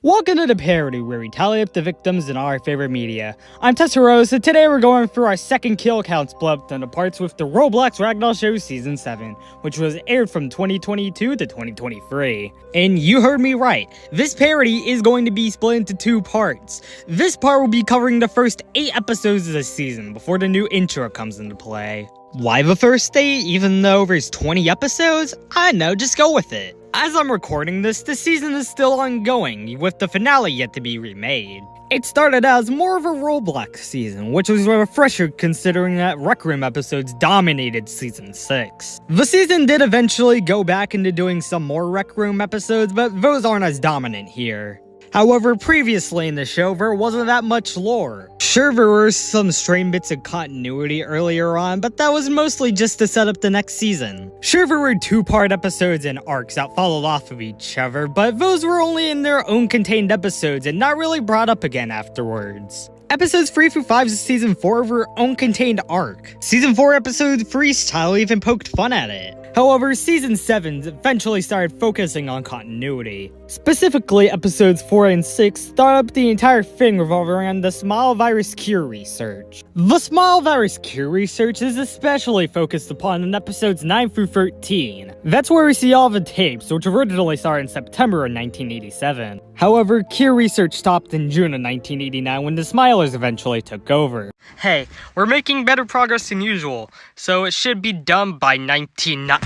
Welcome to the parody, where we tally up the victims in our favorite media. I'm Cesar, and today we're going through our second kill count split up into parts with the Roblox Ragdoll Show Season 7, which was aired from 2022 to 2023. And you heard me right, this parody is going to be split into two parts. This part will be covering the first 8 episodes of the season before the new intro comes into play. Why the first 8, even though there's 20 episodes? I don't know, just go with it. As I'm recording this, the season is still ongoing, with the finale yet to be remade. It started as more of a Roblox season, which was a refresher considering that Rec Room episodes dominated Season 6. The season did eventually go back into doing some more Rec Room episodes, but those aren't as dominant here. However, previously in the show, there wasn't that much lore. Sure, there were some strange bits of continuity earlier on, but that was mostly just to set up the next season. Sure, there were 2-part episodes and arcs that followed off of each other, but those were only in their own contained episodes and not really brought up again afterwards. Episodes 3 through 5 of Season 4 were own contained arc. Season 4 Episode 3 style even poked fun at it. However, Season 7 eventually started focusing on continuity. Specifically, Episodes 4 and 6 start up the entire thing revolving around the Smile Virus Cure research. The Smile Virus Cure research is especially focused upon in Episodes 9 through 13. That's where we see all the tapes, which originally started in September of 1987. However, Cure research stopped in June of 1989 when the Smilers eventually took over. Hey, we're making better progress than usual, so it should be done by 1990.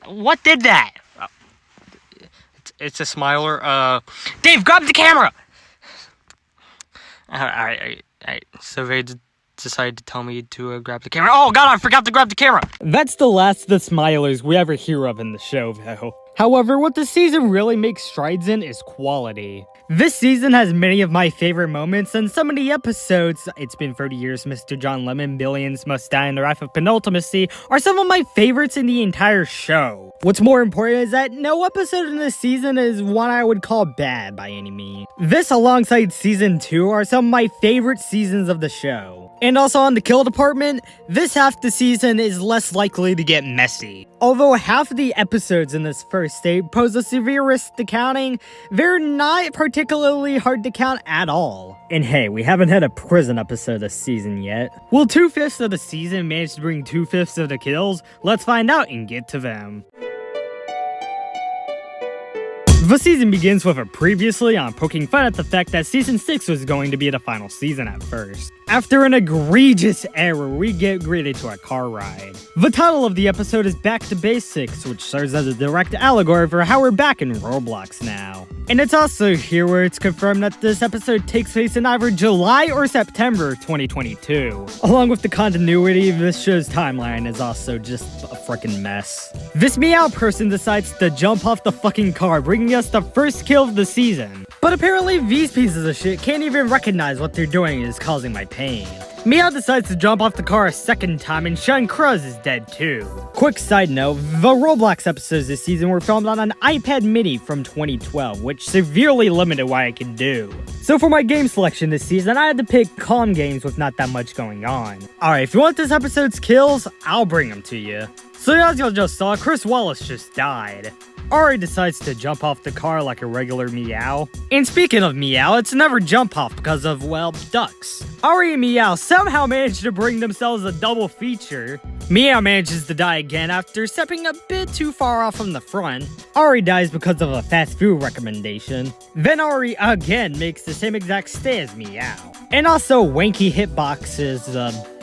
What did that? It's a Smiler. Dave, grab the camera! Alright. So they decided to tell me to grab the camera. Oh god, I forgot to grab the camera! That's the last of the Smilers we ever hear of in the show, though. However, what the season really makes strides in is quality. This season has many of my favorite moments, and some of the episodes, It's Been 30 Years, Mr. Jhon Lemon, Billions Must Die, and The Wrath of Penultimacy, are some of my favorites in the entire show. What's more important is that no episode in this season is one I would call bad by any means. This, alongside Season 2, are some of my favorite seasons of the show. And also on the kill department, this half the season is less likely to get messy. Although half of the episodes in this first state pose a severe risk to counting, they're not particularly hard to count at all. And hey, we haven't had a prison episode this season yet. Will 2/5 of the season manage to bring 2/5 of the kills? Let's find out and get to them. The season begins with a previously on poking fun at the fact that Season 6 was going to be the final season at first. After an egregious error, we get greeted to a car ride. The title of the episode is Back to Basics, which serves as a direct allegory for how we're back in Roblox now. And it's also here where it's confirmed that this episode takes place in either July or September 2022. Along with the continuity, this show's timeline is also just a freaking mess. This meow person decides to jump off the fucking car, bringing us the first kill of the season. But apparently these pieces of shit can't even recognize what they're doing is causing my pain. Meow decides to jump off the car a second time, and Shun Cruz is dead too. Quick side note, the Roblox episodes this season were filmed on an iPad mini from 2012, which severely limited what I could do. So for my game selection this season, I had to pick calm games with not that much going on. Alright, if you want this episode's kills, I'll bring them to you. So as you just saw, Chris Wallace just died. Ari decides to jump off the car like a regular Meow. And speaking of Meow, it's never jump off because of, well, ducks. Ari and Meow somehow manage to bring themselves a double feature. Meow manages to die again after stepping a bit too far off from the front. Ari dies because of a fast food recommendation. Then Ari again makes the same exact stay as Meow. And also wanky hitboxes,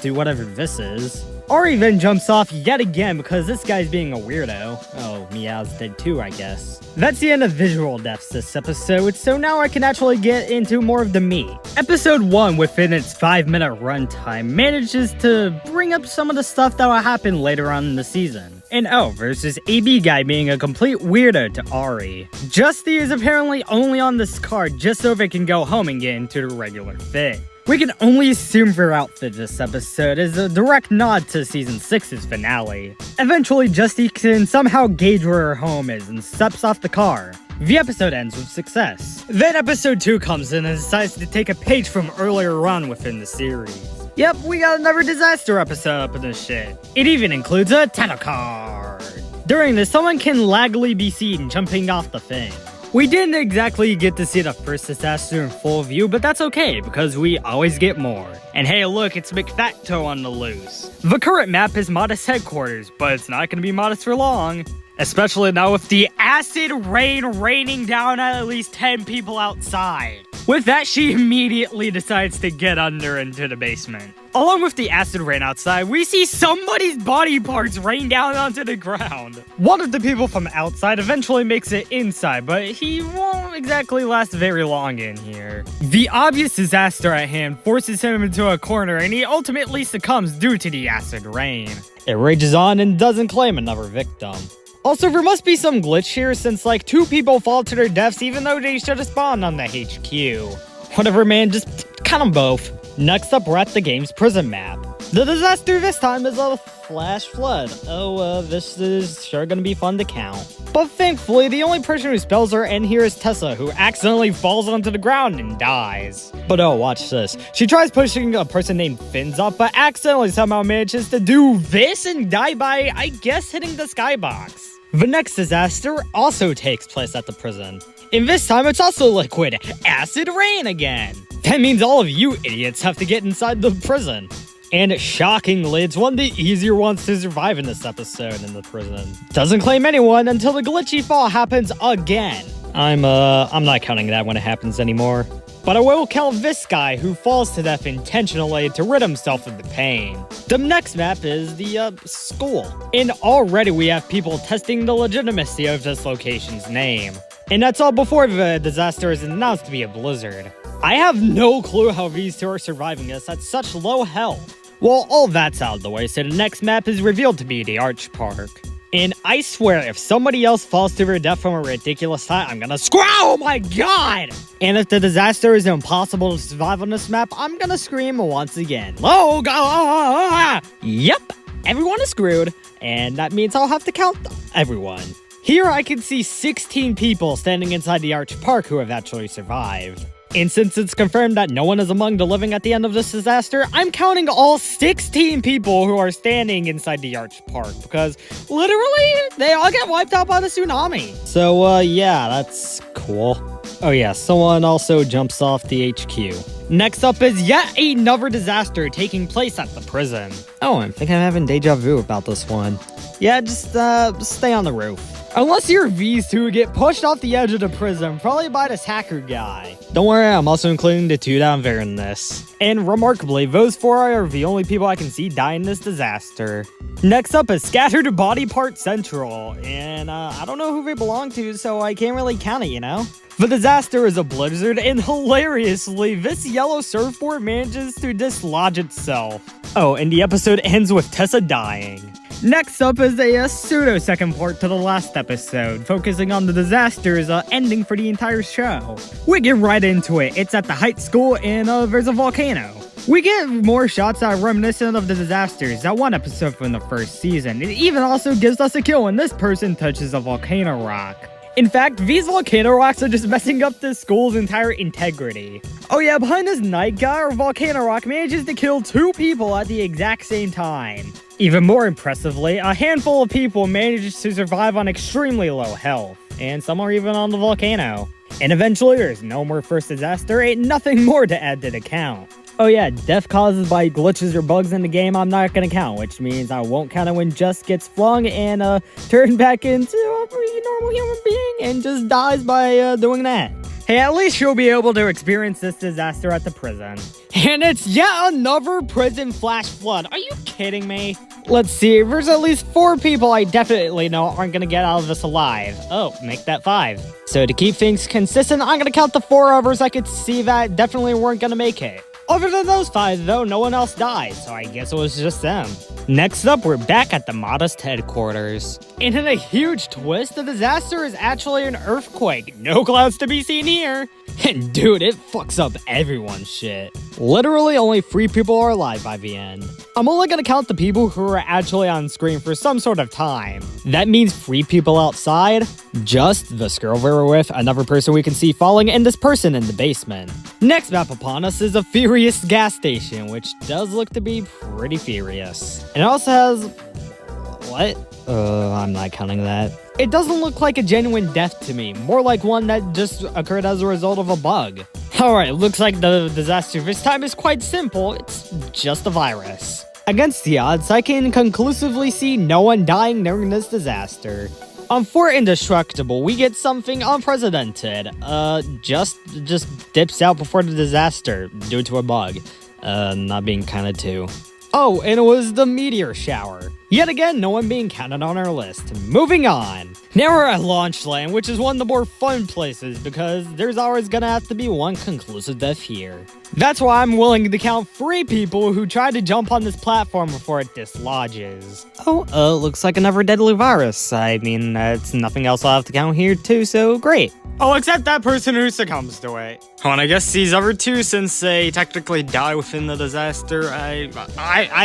do whatever this is. Ari then jumps off yet again because this guy's being a weirdo. Oh, Meow's dead too, I guess. That's the end of visual deaths this episode, so now I can actually get into more of the meat. Episode 1, within its 5-minute runtime, manages to bring up some of the stuff that will happen later on in the season. And versus AB guy being a complete weirdo to Ari. Justy is apparently only on this card just so they can go home and get into the regular fit. We can only assume their outfit this episode is a direct nod to Season 6's finale. Eventually, Justy can somehow gauge where her home is and steps off the car. The episode ends with success. Then Episode 2 comes in and decides to take a page from earlier on within the series. Yep, we got another disaster episode up in this shit. It even includes a title card. During this, someone can laggily be seen jumping off the thing. We didn't exactly get to see the first disaster in full view, but that's okay, because we always get more. And hey look, it's McFacto on the loose. The current map is Modest Headquarters, but it's not gonna be modest for long. Especially now with the acid rain raining down at least 10 people outside. With that, she immediately decides to get under into the basement. Along with the acid rain outside, we see somebody's body parts rain down onto the ground. One of the people from outside eventually makes it inside, but he won't exactly last very long in here. The obvious disaster at hand forces him into a corner, and he ultimately succumbs due to the acid rain. It rages on and doesn't claim another victim. Also, there must be some glitch here since like 2 people fall to their deaths even though they should have spawned on the HQ. Whatever man, just count them both. Next up, we're at the game's prison map. The disaster this time is a flash flood. This is sure gonna be fun to count. But thankfully, the only person who spells her in here is Tessa, who accidentally falls onto the ground and dies. But oh, watch this. She tries pushing a person named Fins up, but accidentally somehow manages to do this and die by, I guess, hitting the skybox. The next disaster also takes place at the prison. And this time, it's also liquid acid rain again. That means all of you idiots have to get inside the prison. And shockingly, it's one of the easier ones to survive in this episode in the prison. Doesn't claim anyone until the glitchy fall happens again. I'm not counting that when it happens anymore. But I will count this guy who falls to death intentionally to rid himself of the pain. The next map is the school. And already we have people testing the legitimacy of this location's name. And that's all before the disaster is announced to be a blizzard. I have no clue how these two are surviving this at such low health. Well, all that's out of the way, so the next map is revealed to be the Arch Park. And I swear, if somebody else falls to their death from a ridiculous height, I'm gonna scream, oh my god! And if the disaster is impossible to survive on this map, I'm gonna scream once again. Oh god! Yep, everyone is screwed, and that means I'll have to count everyone. Here I can see 16 people standing inside the Arch Park who have actually survived. And since it's confirmed that no one is among the living at the end of this disaster, I'm counting all 16 people who are standing inside the Arch Park, because literally, they all get wiped out by the tsunami. So, yeah, that's cool. Oh yeah, someone also jumps off the HQ. Next up is yet another disaster taking place at the prison. Oh, I think I'm having deja vu about this one. Yeah, just stay on the roof. Unless you're these two who get pushed off the edge of the prison, probably by this hacker guy. Don't worry, I'm also including the 2 down there in this. And remarkably, those 4 are the only people I can see die in this disaster. Next up is Scattered Body Part Central, and I don't know who they belong to, so I can't really count it, you know? The disaster is a blizzard, and hilariously, this yellow surfboard manages to dislodge itself. Oh, and the episode ends with Tessa dying. Next up is a pseudo-second part to the last episode, focusing on the disaster's ending for the entire show. We get right into it. It's at the high school and there's a volcano. We get more shots that are reminiscent of the disasters that one episode from the first season. It even also gives us a kill when this person touches a volcano rock. In fact, these volcano rocks are just messing up this school's entire integrity. Oh yeah, behind this night guy or volcano rock manages to kill 2 people at the exact same time. Even more impressively, a handful of people manages to survive on extremely low health, and some are even on the volcano. And eventually, there's no more first disaster, ain't nothing more to add to the count. Oh yeah, death caused by glitches or bugs in the game I'm not gonna count, which means I won't count it when Jess gets flung and turned back into a pretty normal human being and just dies by doing that. Hey, at least you'll be able to experience this disaster at the prison. And it's yet another prison flash flood. Are you kidding me? Let's see, there's at least 4 people I definitely know aren't gonna get out of this alive. Oh, make that 5. So to keep things consistent, I'm gonna count the 4 others I could see that definitely weren't gonna make it. Other than those 5, though, no one else died, so I guess it was just them. Next up, we're back at the Modest Headquarters. And in a huge twist, the disaster is actually an earthquake. No clouds to be seen here. And dude, it fucks up everyone's shit. Literally only 3 people are alive by the end. I'm only gonna count the people who are actually on screen for some sort of time. That means 3 people outside, just this girl we were with, another person we can see falling, and this person in the basement. Next map upon us is a furious gas station, which does look to be pretty furious. And it also has... what? I'm not counting that. It doesn't look like a genuine death to me, more like one that just occurred as a result of a bug. Alright, looks like the disaster this time is quite simple, it's just a virus. Against the odds, I can conclusively see no one dying during this disaster. On Fort Indestructible, we get something unprecedented. Just dips out before the disaster due to a bug. Not being counted too. Oh, and it was the meteor shower. Yet again, no one being counted on our list. Moving on. Now we're at Launch Land, which is one of the more fun places because there's always gonna have to be one conclusive death here. That's why I'm willing to count 3 people who tried to jump on this platform before it dislodges. Oh, looks like another deadly virus. I mean, it's nothing else I'll have to count here too, so great. Oh, except that person who succumbs to it. Oh, and I guess these other 2, since they technically die within the disaster, I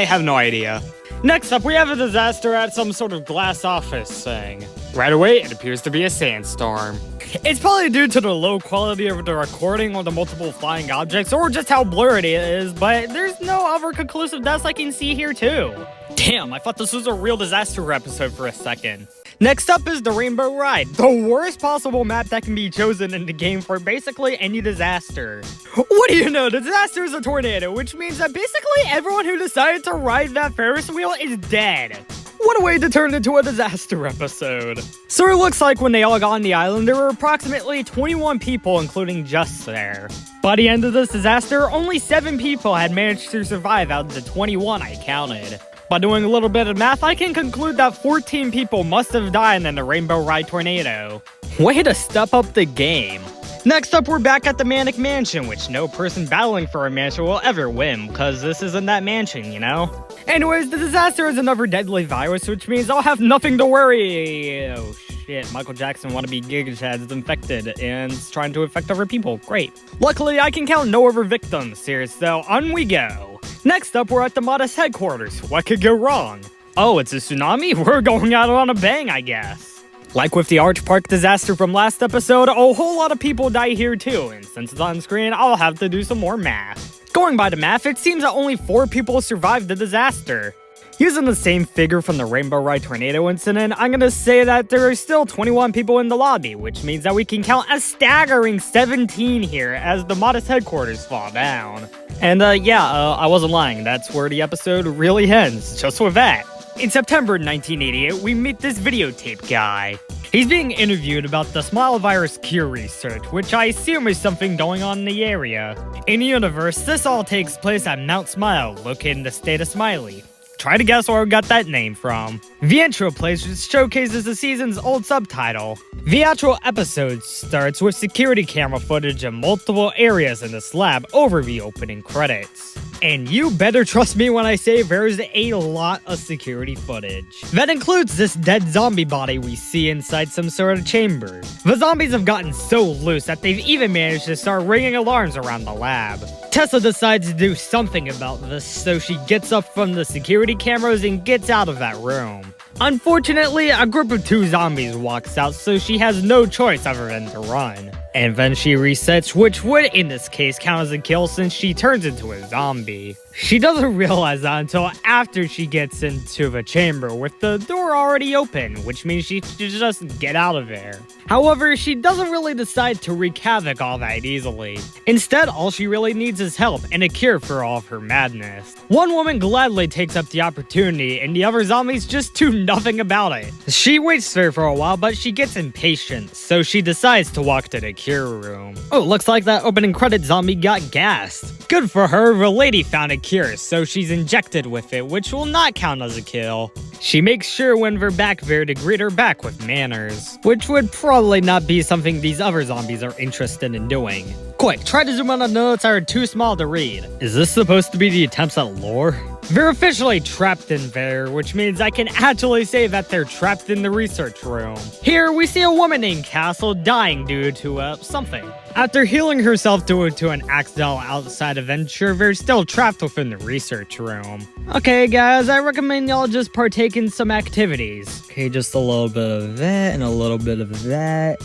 have no idea. Next up, we have a disaster at some sort of glass office thing. Right away, it appears to be a sandstorm. It's probably due to the low quality of the recording or the multiple flying objects, or just how blurry it is, but there's no other conclusive deaths I can see here too. Damn, I thought this was a real disaster episode for a second. Next up is the Rainbow Ride, the worst possible map that can be chosen in the game for basically any disaster. What do you know, the disaster is a tornado, which means that basically everyone who decided to ride that Ferris wheel is dead. What a way to turn into a disaster episode. So it looks like when they all got on the island, there were approximately 21 people, including Just there. By the end of this disaster, only 7 people had managed to survive out of the 21 I counted. By doing a little bit of math, I can conclude that 14 people must have died in the Rainbow Ride tornado. Way to step up the game. Next up, we're back at the Manic Mansion, which no person battling for a mansion will ever win, because this isn't that mansion, you know? Anyways, the disaster is another deadly virus, which means I'll have nothing to worry. Oh shit, Michael Jackson wannabe Giga Chad's infected and is trying to infect other people. Great. Luckily, I can count no other victims here, so on we go. Next up, we're at the Modest headquarters. What could go wrong? Oh, it's a tsunami? We're going out on a bang, I guess. Like with the Arch Park disaster from last episode, a whole lot of people die here too, and since it's on screen, I'll have to do some more math. Going by the math, it seems that only 4 people survived the disaster. Using the same figure from the Rainbow Ride tornado incident, I'm gonna say that there are still 21 people in the lobby, which means that we can count a staggering 17 here as the Modest headquarters fall down. And I wasn't lying, that's where the episode really ends, just with that. In September 1988, we meet this videotape guy. He's being interviewed about the Smile virus cure research, which I assume is something going on in the area. In the universe, this all takes place at Mount Smile, located in the state of Smiley. Try to guess where we got that name from. The intro plays, which showcases the season's old subtitle. The actual episode starts with security camera footage of multiple areas in this lab over the opening credits. And you better trust me when I say there's a lot of security footage. That includes this dead zombie body we see inside some sort of chamber. The zombies have gotten so loose that they've even managed to start ringing alarms around the lab. Tessa decides to do something about this, so she gets up from the security cameras and gets out of that room. Unfortunately, a group of 2 zombies walks out, so she has no choice other than to run. And then she resets, which would in this case count as a kill since she turns into a zombie. She doesn't realize that until after she gets into the chamber with the door already open, which means she should just get out of there. However, she doesn't really decide to wreak havoc all that easily. Instead, all she really needs is help and a cure for all of her madness. One woman gladly takes up the opportunity and the other zombies just do nothing about it. She waits there for a while, but she gets impatient, so she decides to walk to the cure room. Oh, looks like that opening credit zombie got gassed. Good for her, the lady found a cure, so she's injected with it, which will not count as a kill. She makes sure when we're back there to greet her back with manners, which would probably not be something these other zombies are interested in doing. Quick, try to zoom on the notes that are too small to read. Is this supposed to be the attempts at lore? They're officially trapped in there, which means I can actually say that they're trapped in the research room. Here, we see a woman named Castle dying due to, something. After healing herself due to an accidental outside adventure, they're still trapped within the research room. Okay, guys, I recommend y'all just partake in some activities. Okay, just a little bit of that, and a little bit of that.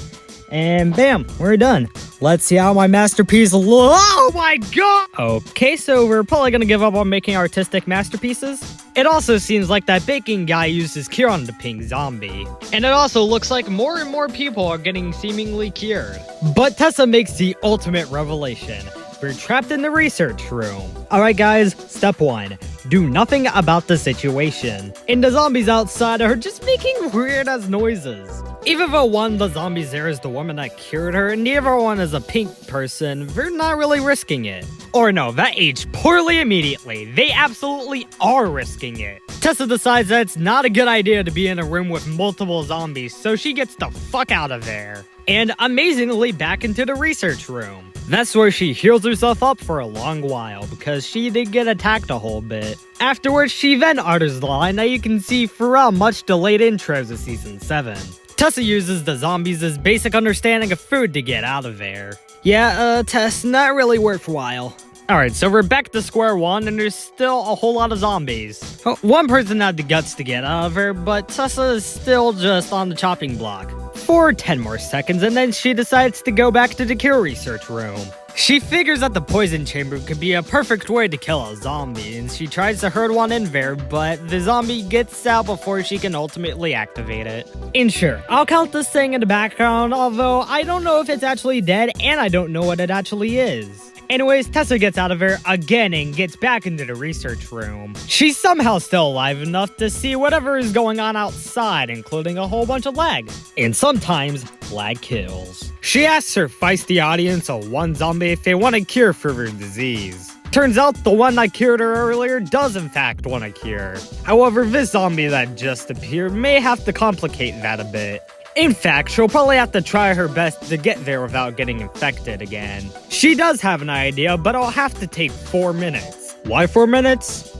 And bam, we're done. Let's see how my masterpiece looks. Oh my god! Okay, so we're probably gonna give up on making artistic masterpieces. It also seems like that baking guy used his cure on the pink zombie. And it also looks like more and more people are getting seemingly cured. But Tessa makes the ultimate revelation. We're trapped in the research room. Alright guys, step 1. Do nothing about the situation. And the zombies outside are just making weird-ass noises. Even though one of the zombies there is the woman that cured her, and the other one is a pink person, we're not really risking it. Or no, that aged poorly immediately. They absolutely are risking it. Tessa decides that it's not a good idea to be in a room with multiple zombies, so she gets the fuck out of there. And amazingly back into the research room. That's where she heals herself up for a long while, because she did get attacked a whole bit. Afterwards, she then utters the line that you can see throughout much delayed intros of Season 7. Tessa uses the zombies' basic understanding of food to get out of there. Yeah, Tess, not really worthwhile. Alright, so we're back to square one, and there's still a whole lot of zombies. One person had the guts to get out of her, but Tessa is still just on the chopping block. For 10 more seconds, and then she decides to go back to the cure research room. She figures that the poison chamber could be a perfect way to kill a zombie, and she tries to herd one in there, but the zombie gets out before she can ultimately activate it. And sure, I'll count this thing in the background, although I don't know if it's actually dead, and I don't know what it actually is. Anyways, Tessa gets out of there again and gets back into the research room. She's somehow still alive enough to see whatever is going on outside, including a whole bunch of lag. And sometimes, lag kills. She asks her feisty audience of one zombie if they want a cure for their disease. Turns out the one that cured her earlier does in fact want a cure. However, this zombie that just appeared may have to complicate that a bit. In fact, she'll probably have to try her best to get there without getting infected again. She does have an idea, but it'll have to take 4 minutes. Why 4 minutes?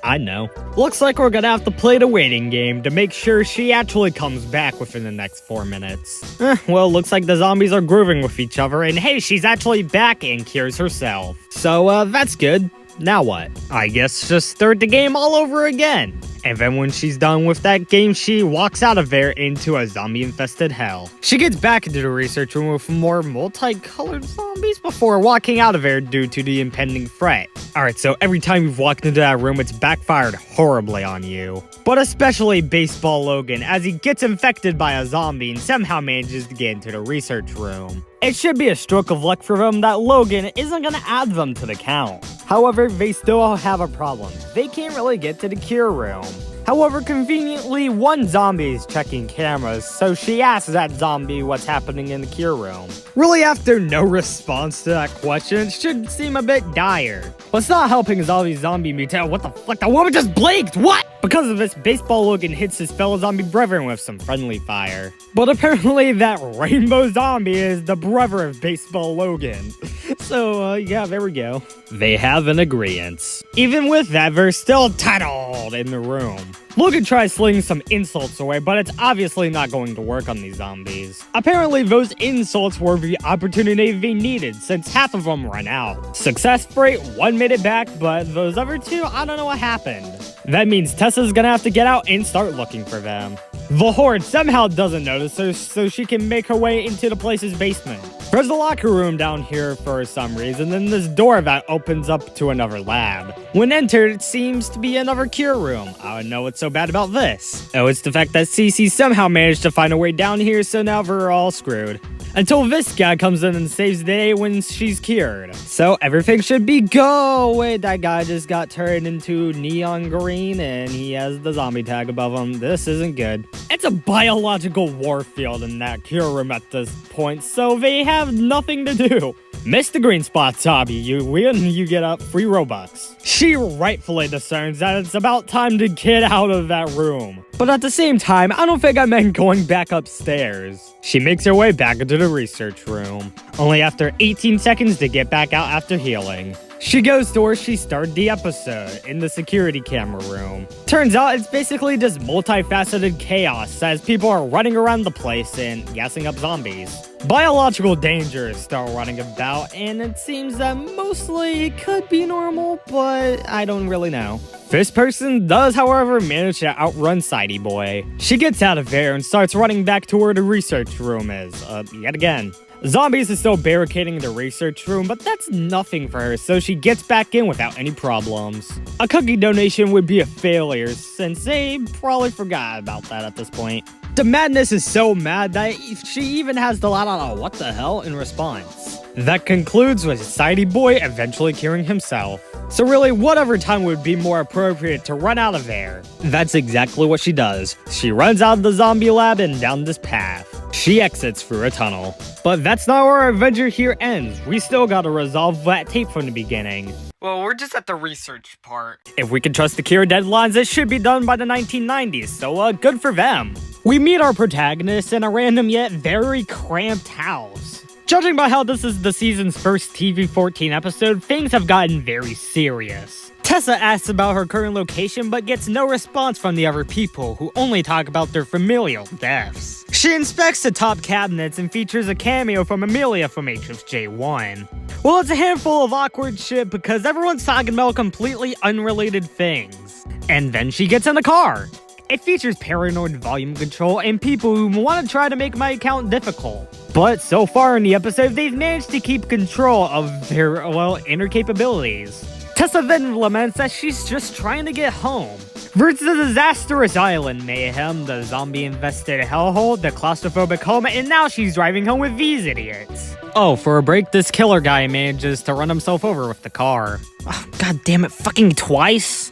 I know. Looks like we're gonna have to play the waiting game to make sure she actually comes back within the next 4 minutes. Well, looks like the zombies are grooving with each other, and hey, she's actually back and cures herself. So, that's good. Now what? I guess just start the game all over again. And then when she's done with that game, she walks out of there into a zombie-infested hell. She gets back into the research room with more multicolored zombies before walking out of there due to the impending threat. Alright, so every time you've walked into that room, it's backfired horribly on you. But especially Baseball Logan, as he gets infected by a zombie and somehow manages to get into the research room. It should be a stroke of luck for them that Logan isn't gonna add them to the count. However, they still have a problem. They can't really get to the cure room. However, conveniently, one zombie is checking cameras, so she asks that zombie what's happening in the cure room. Really, after no response to that question, it should seem a bit dire. What's not helping is all these zombie mutant. What the fuck? The woman just blinked! What? Because of this, Baseball Logan hits his fellow zombie brethren with some friendly fire. But apparently that rainbow zombie is the brother of Baseball Logan. So, yeah, there we go. They have an agreement. Even with that, they're still titled in the room. Logan tries slinging some insults away, but it's obviously not going to work on these zombies. Apparently, those insults were the opportunity they needed, since half of them ran out. Success rate, 1 minute back, but those other two, I don't know what happened. That means Tessa's gonna have to get out and start looking for them. The Horde somehow doesn't notice her, so she can make her way into the place's basement. There's a locker room down here for some reason, and this door that opens up to another lab. When entered, it seems to be another cure room. I don't know what's so bad about this. Oh, it's the fact that Cece somehow managed to find a way down here, so now we're all screwed. Until this guy comes in and saves the day when she's cured. So everything should be go. Wait, that guy just got turned into neon green and he has the zombie tag above him. This isn't good. It's a biological warfield in that cure room at this point, so they have nothing to do. Miss the green spot, Tabby. You win, you get up free Robux. She rightfully discerns that it's about time to get out of that room. But at the same time, I don't think I meant going back upstairs. She makes her way back into the research room, only after 18 seconds to get back out after healing. She goes to where she started the episode, in the security camera room. Turns out it's basically just multifaceted chaos as people are running around the place and gassing up zombies. Biological dangers start running about, and it seems that mostly it could be normal, but I don't really know. This person does, however, manage to outrun Sidey Boy. She gets out of there and starts running back to where the research room is, yet again. Zombies are still barricading the research room, but that's nothing for her, so she gets back in without any problems. A cookie donation would be a failure, since they probably forgot about that at this point. The madness is so mad that she even has the line on a "what the hell" in response. That concludes with Sidey Boy eventually curing himself. So really, whatever time would be more appropriate to run out of there. That's exactly what she does. She runs out of the zombie lab and down this path. She exits through a tunnel. But that's not where our adventure here ends. We still gotta resolve that tape from the beginning. Well, we're just at the research part. If we can trust the Kira deadlines, it should be done by the 1990s, so good for them. We meet our protagonist in a random yet very cramped house. Judging by how this is the season's first TV-14 episode, things have gotten very serious. Tessa asks about her current location but gets no response from the other people, who only talk about their familial deaths. She inspects the top cabinets and features a cameo from Amelia from HFJ1. Well, it's a handful of awkward shit because everyone's talking about completely unrelated things. And then she gets in the car. It features paranoid volume control and people who want to try to make my account difficult. But so far in the episode, they've managed to keep control of their, inner capabilities. Tessa then laments that she's just trying to get home. There's the disastrous island mayhem, the zombie-infested hellhole, the claustrophobic home, and now she's driving home with these idiots. Oh, for a break, this killer guy manages to run himself over with the car. Oh, God damn it, fucking twice?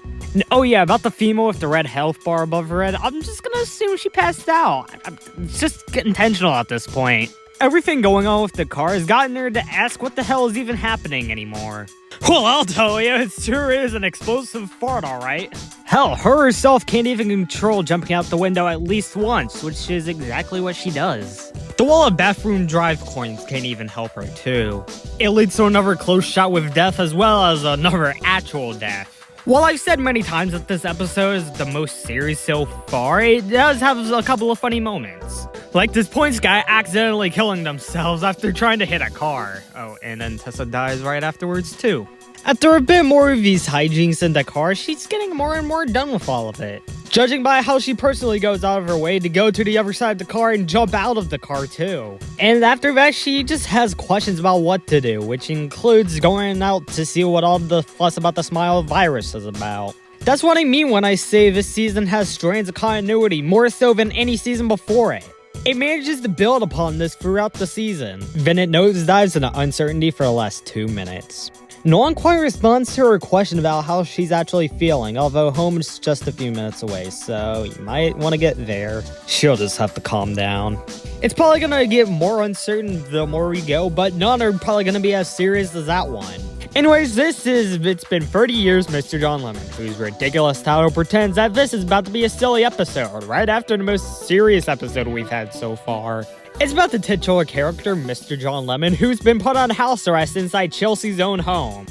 Oh yeah, about the female with the red health bar above her head, I'm just gonna assume she passed out. It's just intentional at this point. Everything going on with the car has gotten her to ask what the hell is even happening anymore. Well, I'll tell you, it sure is an explosive fart, alright. Hell, her herself can't even control jumping out the window at least once, which is exactly what she does. The wall of bathroom drive coins can't even help her, too. It leads to another close shot with death as well as another actual death. While I've said many times that this episode is the most serious so far, it does have a couple of funny moments. Like this points guy accidentally killing themselves after trying to hit a car. Oh, and then Tessa dies right afterwards too. After a bit more of these hijinks in the car, she's getting more and more done with all of it. Judging by how she personally goes out of her way to go to the other side of the car and jump out of the car too. And after that, she just has questions about what to do, which includes going out to see what all the fuss about the smile virus is about. That's what I mean when I say this season has strands of continuity, more so than any season before it. It manages to build upon this throughout the season. Then it nosedives into uncertainty for the last 2 minutes. No one quite responds to her question about how she's actually feeling, although home is just a few minutes away, so you might want to get there. She'll just have to calm down. It's probably gonna get more uncertain the more we go, but none are probably gonna be as serious as that one. Anyways, it's been 30 years, Mr. Jhon Lemon, whose ridiculous title pretends that this is about to be a silly episode, right after the most serious episode we've had so far. It's about the titular character, Mr. Jhon Lemon, who's been put on house arrest inside Chelsea's own home.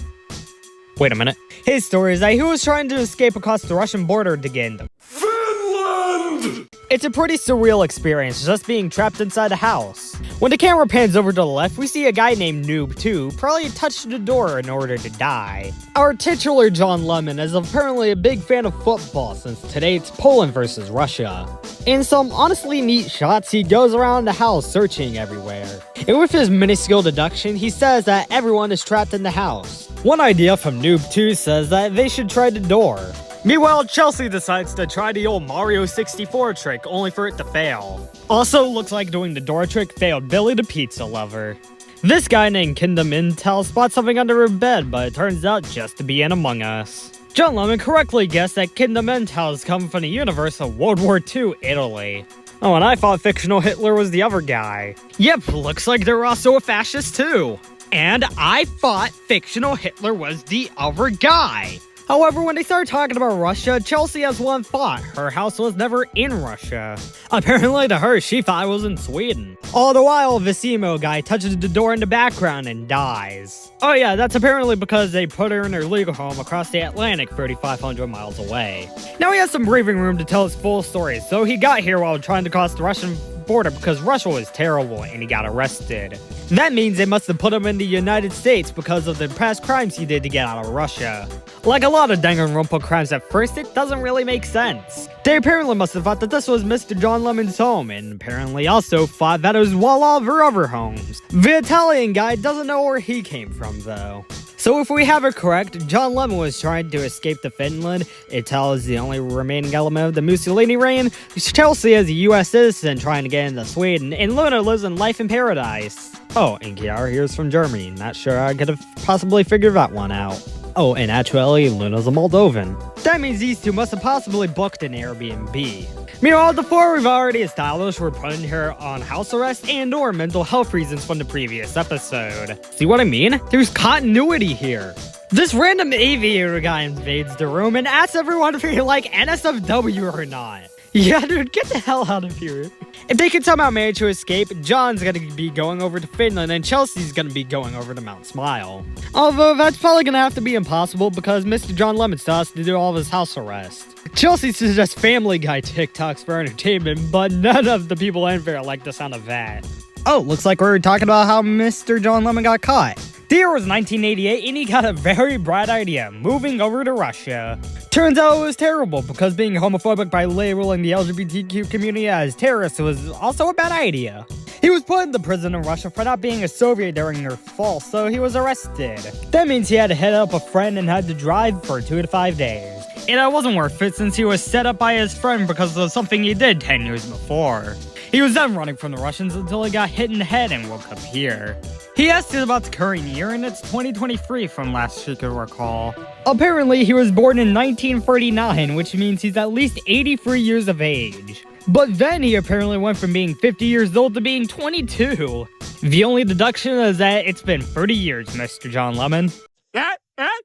Wait a minute. His story is that he was trying to escape across the Russian border to get into Finland! It's a pretty surreal experience, just being trapped inside a house. When the camera pans over to the left, we see a guy named Noob2 probably touched the door in order to die. Our titular Jhon Lemon is apparently a big fan of football since today it's Poland versus Russia. In some honestly neat shots, he goes around the house searching everywhere. And with his minuscule deduction, he says that everyone is trapped in the house. One idea from Noob2 says that they should try the door. Meanwhile, Chelsea decides to try the old Mario 64 trick, only for it to fail. Also, looks like doing the door trick failed Billy the pizza lover. This guy named Kingdom Intel spots something under her bed, but it turns out just to be an Among Us. Jhon Lemon correctly guessed that Kingdom Intel is coming from the universe of World War II Italy. Oh, and I thought fictional Hitler was the other guy. Yep, looks like they're also a fascist too. And I thought fictional Hitler was the other guy. However, when they started talking about Russia, Chelsea has one thought. Her house was never in Russia. Apparently to her, she thought it was in Sweden. All the while, this emo guy touches the door in the background and dies. Oh yeah, that's apparently because they put her in her legal home across the Atlantic 3,500 miles away. Now he has some breathing room to tell his full story, so he got here while trying to cross the Russian border because Russia was terrible and he got arrested. That means they must have put him in the United States because of the past crimes he did to get out of Russia. Like a lot of Danganronpa crimes at first, it doesn't really make sense. They apparently must have thought that this was Mr. Jhon Lemon's home, and apparently also thought that it was all of her other homes. The Italian guy doesn't know where he came from though. So if we have it correct, Jhon Lemon was trying to escape to Finland, Ital is the only remaining element of the Mussolini reign, Chelsea is a US citizen trying to get into Sweden, and Luna lives in life in paradise. Oh, and Kiara here's from Germany, not sure I could have possibly figured that one out. Oh, and actually, Luna's a Moldovan. That means these two must have possibly booked an Airbnb. Meanwhile, the four we've already established were putting her on house arrest and or mental health reasons from the previous episode. See what I mean? There's continuity here. This random aviator guy invades the room and asks everyone if they like NSFW or not. Yeah, dude, get the hell out of here. If they can somehow manage to escape, John's gonna be going over to Finland and Chelsea's gonna be going over to Mount Smile. Although that's probably gonna have to be impossible because Mr. Jhon Lemon still has to do all of his house arrest. Chelsea suggests Family Guy TikToks for entertainment, but none of the people in there like the sound of that. Oh, looks like we're talking about how Mr. Jhon Lemon got caught. The year was 1988 and he got a very bright idea, moving over to Russia. Turns out it was terrible because being homophobic by labeling the LGBTQ community as terrorists was also a bad idea. He was put into prison in Russia for not being a Soviet during their fall, so he was arrested. That means he had to hit up a friend and had to drive for 2 to 5 days. And it wasn't worth it since he was set up by his friend because of something he did 10 years before. He was then running from the Russians until he got hit in the head and woke up here. He asked about the current year and it's 2023 from last she could recall. Apparently he was born in 1939, which means he's at least 83 years of age. But then he apparently went from being 50 years old to being 22. The only deduction is that it's been 30 years, Mr. Jhon Lemon.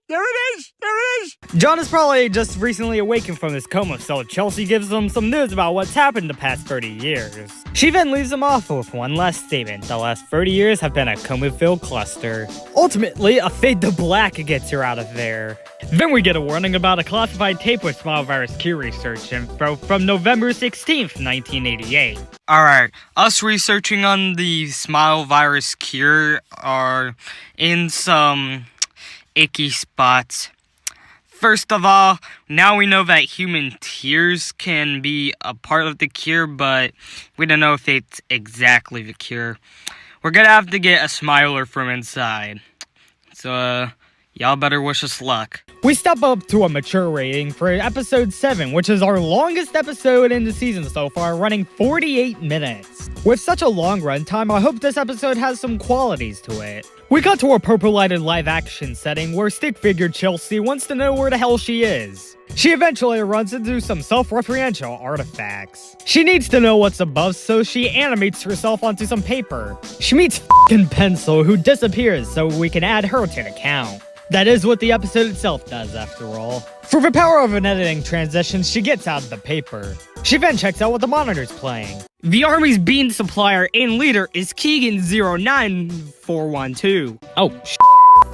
There it is! There it is! John is probably just recently awakened from his coma, so Chelsea gives him some news about what's happened the past 30 years. She then leaves him off with one last statement. The last 30 years have been a coma-filled cluster. Ultimately, a fade to black gets her out of there. Then we get a warning about a classified tape with smile virus cure research info from November 16th, 1988. Alright, us researching on the smile virus cure are in some icky spots. First of all, now we know that human tears can be a part of the cure, but we don't know if it's exactly the cure. We're gonna have to get a smiler from inside. So, y'all better wish us luck. We step up to a mature rating for episode 7, which is our longest episode in the season so far, running 48 minutes. With such a long runtime, I hope this episode has some qualities to it. We got to a purple lighted live action setting where stick figure Chelsea wants to know where the hell she is. She eventually runs into some self-referential artifacts. She needs to know what's above, so she animates herself onto some paper. She meets f***ing Pencil, who disappears so we can add her to the count. That is what the episode itself does, after all. For the power of an editing transition, she gets out the paper. She then checks out what the monitor's playing. The Army's bean supplier and leader is Keegan09412. Oh,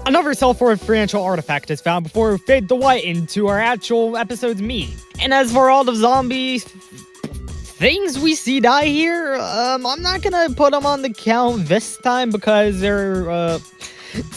Another self-referential artifact is found before we fade to white into our actual episode's meat. And as for all the zombie things we see die here, I'm not gonna put them on the count this time because they're,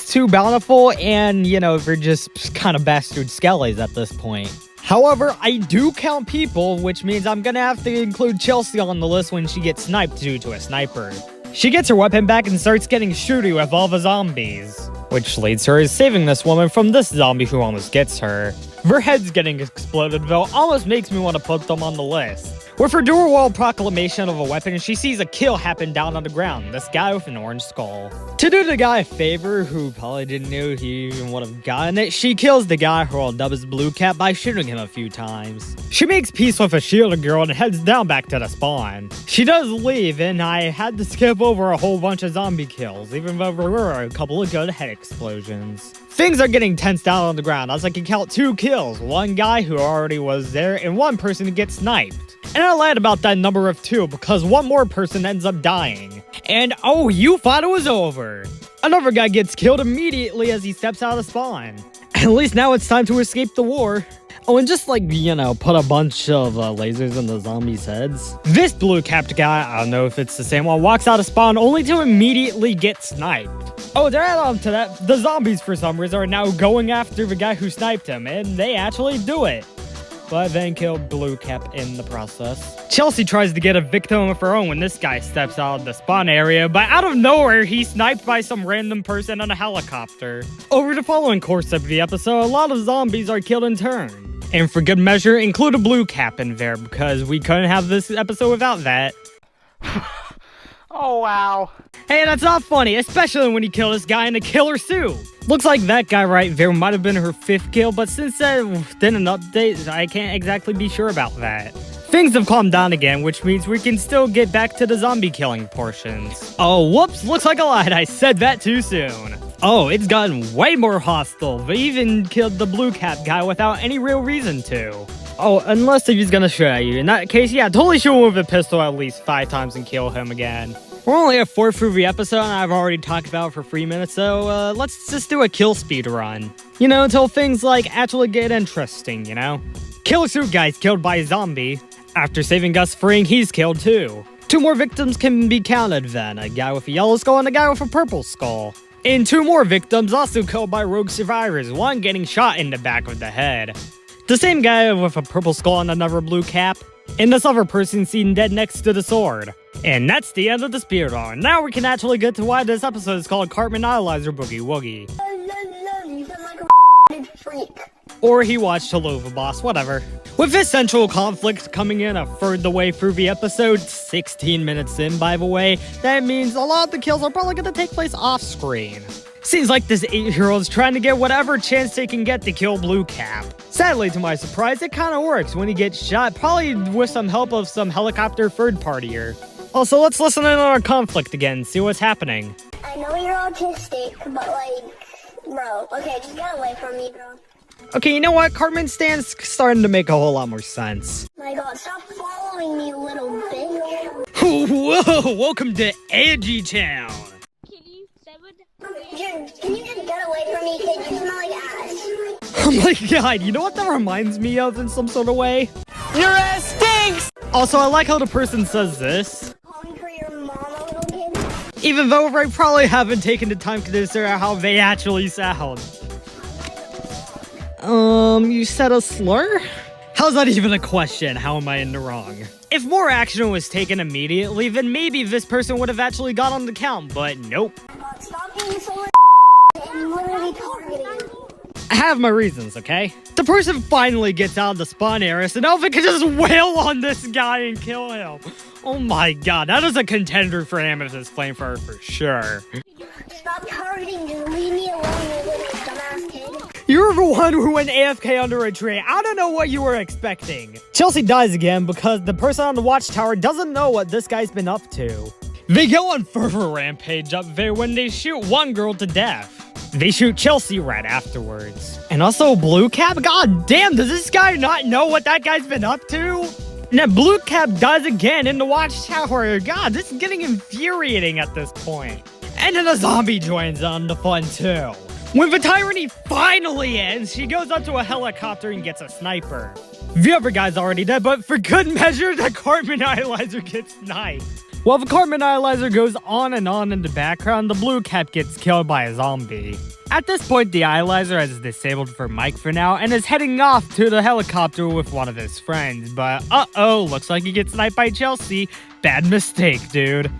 too bountiful and, you know, they're just kind of bastard skellies at this point. However, I do count people, which means I'm gonna have to include Chelsea on the list when she gets sniped due to a sniper. She gets her weapon back and starts getting shooty with all the zombies, which leads her to saving this woman from this zombie who almost gets her. Their heads getting exploded though almost makes me want to put them on the list. With her dual world proclamation of a weapon, she sees a kill happen down on the ground, this guy with an orange skull. To do the guy a favor, who probably didn't know he even would have gotten it, she kills the guy who will dub as Blue Cap by shooting him a few times. She makes peace with a shielded girl and heads down back to the spawn. She does leave, and I had to skip over a whole bunch of zombie kills, even though there were a couple of good head explosions. Things are getting tense down on the ground as I can count 2 kills, one guy who already was there and one person who gets sniped. And I lied about that number of 2 because one more person ends up dying. And oh, you thought it was over. Another guy gets killed immediately as he steps out of spawn. At least now it's time to escape the war. Oh, and just like, you know, put a bunch of lasers in the zombies' heads. This blue-capped guy, I don't know if it's the same one, walks out of spawn only to immediately get sniped. Oh, to add on to that, the zombies for some reason are now going after the guy who sniped him, and they actually do it. But then kill Blue Cap in the process. Chelsea tries to get a victim of her own when this guy steps out of the spawn area, but out of nowhere, he's sniped by some random person on a helicopter. Over the following course of the episode, a lot of zombies are killed in turn. And for good measure, include a Blue Cap in there, because we couldn't have this episode without that. Oh, wow. Hey, that's not funny, especially when you kill this guy in a killer suit. Looks like that guy right there might have been her 5th kill, but since that didn't update, I can't exactly be sure about that. Things have calmed down again, which means we can still get back to the zombie killing portions. Oh, whoops, looks like I lied, I said that too soon. Oh, it's gotten way more hostile. They even killed the blue cap guy without any real reason to. Oh, unless if he's gonna shoot at you. In that case, yeah, totally shoot him with a pistol at least 5 times and kill him again. We're only a 4th through the episode, and I've already talked about it for 3 minutes, so let's just do a kill speed run. You know, until things like actually get interesting, you know? Killer Suit guy's killed by a zombie. After saving Gus freeing, he's killed too. 2 more victims can be counted then, a guy with a yellow skull and a guy with a purple skull. And 2 more victims also killed by rogue survivors, one getting shot in the back of the head. The same guy with a purple skull and another blue cap, and this other person seen dead next to the sword. And that's the end of the speed run. Now we can actually get to why this episode is called Cartman Idolizer Boogie Woogie. You sound like a freak. Or he watched Hello the Boss, whatever. With this central conflict coming in a third the way through the episode, 16 minutes in by the way, that means a lot of the kills are probably going to take place off screen. Seems like this 8-year-old's trying to get whatever chance they can get to kill Blue Cap. Sadly, to my surprise, it kinda works when he gets shot, probably with some help of some helicopter third-partier. Also, let's listen in on our conflict again, see what's happening. I know you're autistic, but like, bro, okay, just get away from me, bro. Okay, you know what? Cartman's stand's starting to make a whole lot more sense. My god, stop following me, little bitch. Whoa, welcome to Edgy Town. Can you just get away from me, kid? You smell like ass. Oh my god, you know what that reminds me of in some sort of way? Your ass stinks! Also, I like how the person says this. Calling for your mama, little kid? Even though I probably haven't taken the time to consider how they actually sound. You said a slur? How's that even a question? How am I in the wrong? If more action was taken immediately, then maybe this person would have actually got on the count, but nope. Stop being so and literally targeting me. I have my reasons, okay? The person finally gets out of the spawn area, so now they can just wail on this guy and kill him. Oh my god, that is a contender for Amethyst Flamethrower for sure. Stop targeting, just leave me alone, you little dumbass kid. You're the one who went AFK under a tree. I don't know what you were expecting. Chelsea dies again because the person on the watchtower doesn't know what this guy's been up to. They go on fervor rampage up there when they shoot one girl to death. They shoot Chelsea right afterwards. And also Blue Cap? God damn, does this guy not know what that guy's been up to? Now Blue Cap dies again in the watchtower. God, this is getting infuriating at this point. And then a zombie joins on the fun too. When the tyranny finally ends, she goes up to a helicopter and gets a sniper. The other guy's already dead, but for good measure, the Cartman Idolizer gets sniped. While the Cartman Idolizer goes on in the background, the blue cap gets killed by a zombie. At this point, the Idolizer has disabled for Mike for now and is heading off to the helicopter with one of his friends, but uh-oh, looks like he gets sniped by Chelsea. Bad mistake, dude.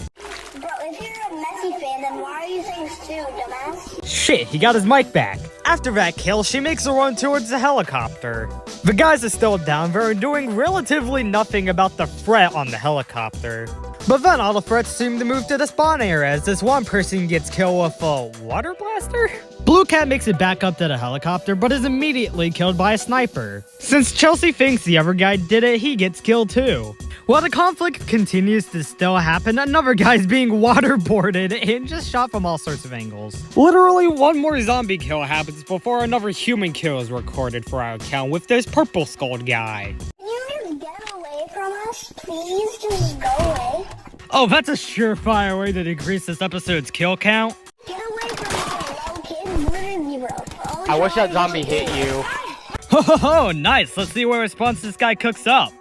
Bro, if you're a Messi fan, then why are you saying Stu, dumbass? Shit, he got his mic back. After that kill, she makes a run towards the helicopter. The guys are still down there and doing relatively nothing about the threat on the helicopter. But then all the threats seem to move to the spawn area as this one person gets killed with a water blaster? Blue Cat makes it back up to the helicopter but is immediately killed by a sniper. Since Chelsea thinks the other guy did it, he gets killed too. While the conflict continues to still happen, another guy's being waterboarded and just shot from all sorts of angles. Literally one more zombie kill happens before another human kill is recorded for our account with this purple skulled guy. Can you just get away from us? Please just go away. Oh, that's a surefire way to decrease this episode's kill count. Get away from us, little kid. Where is you, bro? Oh, I wish that zombie hit you. Ho ho ho, nice. Let's see what response this guy cooks up.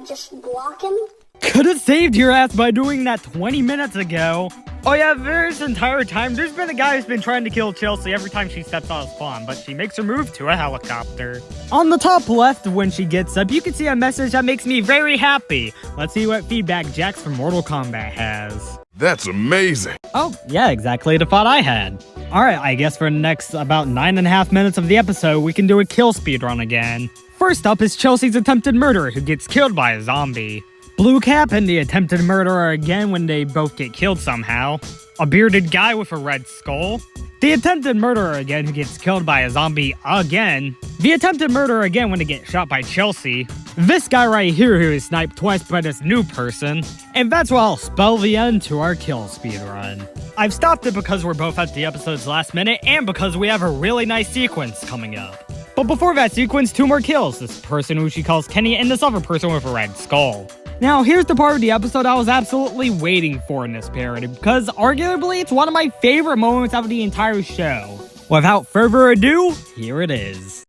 Just block him. Could've saved your ass by doing that 20 minutes ago. Oh yeah, this entire time, there's been a guy who's been trying to kill Chelsea every time she steps out of spawn, but she makes her move to a helicopter. On the top left, when she gets up, you can see a message that makes me very happy. Let's see what feedback Jax from Mortal Kombat has. That's amazing. Oh, yeah, exactly the thought I had. Alright, I guess for the next about 9.5 minutes of the episode, we can do a kill speedrun again. First up is Chelsea's attempted murderer who gets killed by a zombie. Blue Cap and the attempted murderer again when they both get killed somehow. A bearded guy with a red skull. The attempted murderer again who gets killed by a zombie again. The attempted murderer again when they get shot by Chelsea. This guy right here who is sniped twice by this new person. And that's where I'll spell the end to our kill speedrun. I've stopped it because we're both at the episode's last minute and because we have a really nice sequence coming up. But before that sequence, 2 more kills. This person who she calls Kenny and this other person with a red skull. Now, here's the part of the episode I was absolutely waiting for in this parody, because arguably it's one of my favorite moments of the entire show. Without further ado, here it is.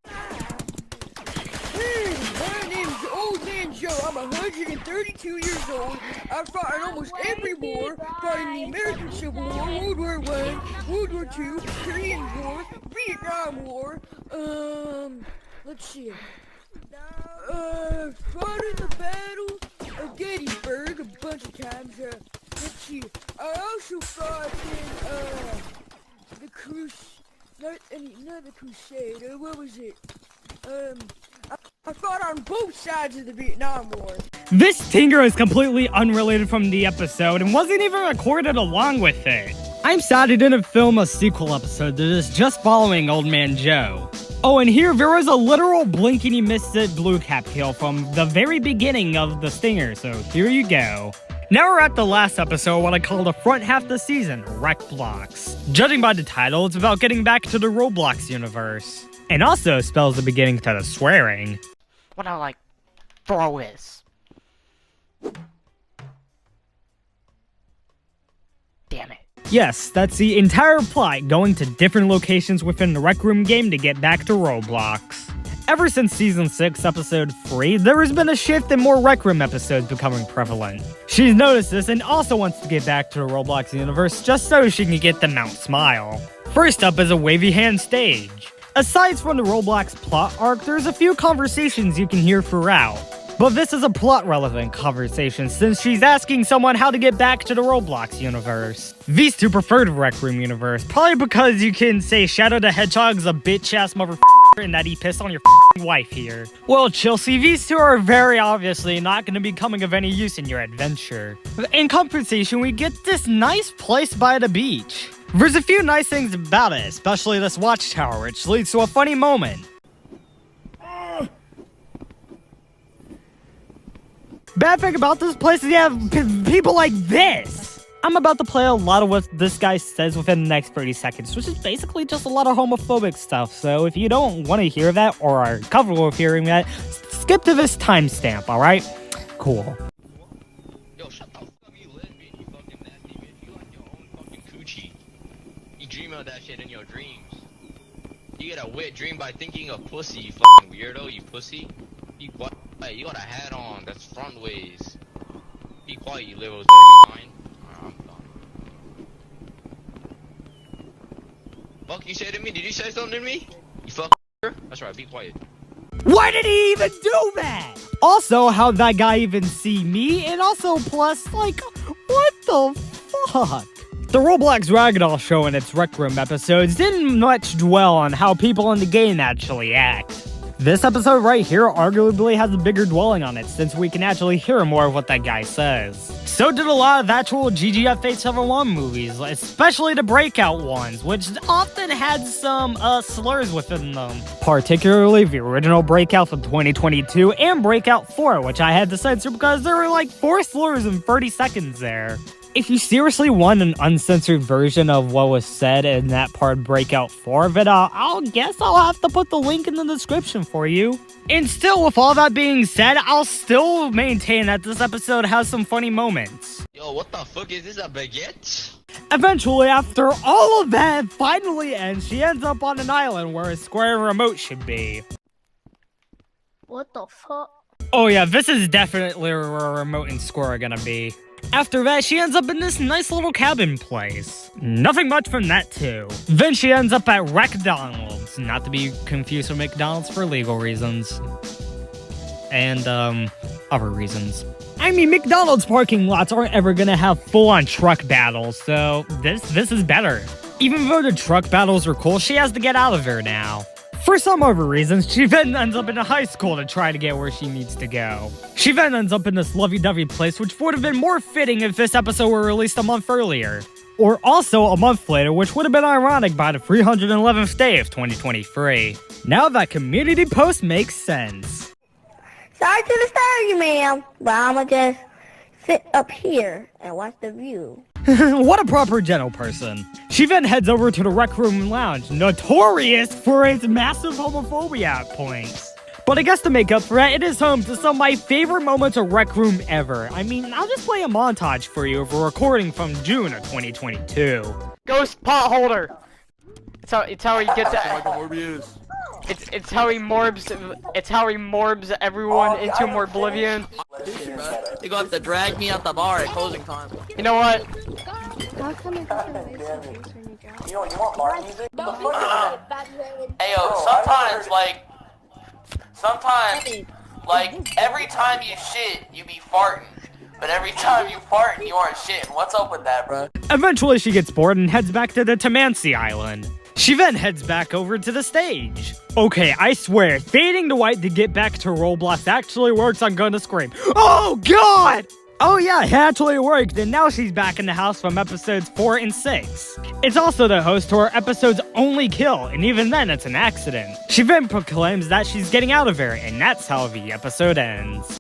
Hey, my name's Old Man Joe. I'm 132 years old. I've fought in almost every war, fought in the American Civil War, World War I, World War II, Korean War, Vietnam War, let's see. Fought in the Battle of Gettysburg a bunch of times. Let's see. I also fought in, the not the Crusade. What was it? I fought on both sides of the Vietnam War. This stinger is completely unrelated from the episode and wasn't even recorded along with it. I'm sad he didn't film a sequel episode that is just following Old Man Joe. Oh, and here there was a literal blinkety missed it blue cap kill from the very beginning of the stinger, so here you go. Now we're at the last episode, what I call the front half of the season, Recblox. Judging by the title, it's about getting back to the Roblox universe. And also spells the beginning to the swearing. What I like, throw is. Damn it. Yes, that's the entire plot, going to different locations within the Rec Room game to get back to Roblox. Ever since Season 6, Episode 3, there has been a shift in more Rec Room episodes becoming prevalent. She's noticed this and also wants to get back to the Roblox universe just so she can get the Mount Smile. First up is a wavy hand stage. Aside from the Roblox plot arc, there's a few conversations you can hear throughout. But this is a plot-relevant conversation since she's asking someone how to get back to the Roblox universe. These two prefer the Rec Room universe, probably because you can say Shadow the Hedgehog's a bitch-ass motherfucker and that he pissed on your wife here. Well, Chelsea, these two are very obviously not going to be coming of any use in your adventure. In compensation, we get this nice place by the beach. There's a few nice things about it, especially this watchtower, which leads to a funny moment. Bad thing about this place is you have people like this. I'm about to play a lot of what this guy says within the next 30 seconds, which is basically just a lot of homophobic stuff. So if you don't want to hear that or are comfortable with hearing that, skip to this timestamp, alright? Cool. Yo, shut the fuck up, you lesbian, you fucking nasty bitch. You like your own fucking coochie. You dream of that shit in your dreams. You get a wet dream by thinking of pussy, you fucking weirdo, you pussy. Be quiet, you got a hat on, that's front ways. Be quiet, you little mind. I'm done. Fuck you say to me? Did you say something to me? You fuck. That's right, be quiet. Why did he even do that? Also, how'd that guy even see me? And also, plus, like, what the fuck? The Roblox Ragdoll show in its Rec Room episodes didn't much dwell on how people in the game actually act. This episode right here arguably has a bigger dwelling on it, since we can actually hear more of what that guy says. So did a lot of actual GGF 871 movies, especially the breakout ones, which often had some slurs within them. Particularly the original Breakout from 2022 and Breakout 4, which I had to censor because there were like 4 slurs in 30 seconds there. If you seriously want an uncensored version of what was said in that part of Breakout 4 of it, I'll have to put the link in the description for you. And still, with all that being said, I'll still maintain that this episode has some funny moments. Yo, what the fuck is this, a baguette? Eventually, after all of that finally ends, she ends up on an island where a square remote should be. What the fuck? Oh yeah, this is definitely where a remote and square are gonna be. After that, she ends up in this nice little cabin place. Nothing much from that, too. Then she ends up at Ragdoll's, not to be confused with McDonald's for legal reasons. And, other reasons. I mean, McDonald's parking lots aren't ever gonna have full-on truck battles, so this is better. Even though the truck battles were cool, she has to get out of there now. For some other reasons, she then ends up in a high school to try to get where she needs to go. She then ends up in this lovey-dovey place, which would have been more fitting if this episode were released a month earlier. Or also a month later, which would have been ironic by the 311th day of 2023. Now that community post makes sense. Sorry to disturb you, ma'am, but I'ma just sit up here and watch the view. What a proper gentle person. She then heads over to the Rec Room Lounge, notorious for its massive homophobia at points. But I guess to make up for that, it is home to some of my favorite moments of Rec Room ever. I mean, I'll just play a montage for you of a recording from June of 2022. Ghost potholder. It's how he gets It's how he morbs everyone into more oblivion. You're gonna have to drag me out the bar at closing time. You know what? How come it doesn't make sense when you go? You want bar music? Don't look at it, Batman. Hey yo, sometimes every time you shit, you be farting. But every time you fart, you aren't shitting. What's up with that, bro? Eventually she gets bored and heads back to the Tamansi Island. She then heads back over to the stage. Okay, I swear, fading to white to get back to Roblox actually works. I'm gonna scream. Oh god! Oh yeah, it actually worked, and now she's back in the house from episodes 4 and 6. It's also the host to her episode's only kill, and even then it's an accident. She then proclaims that she's getting out of there, and that's how the episode ends.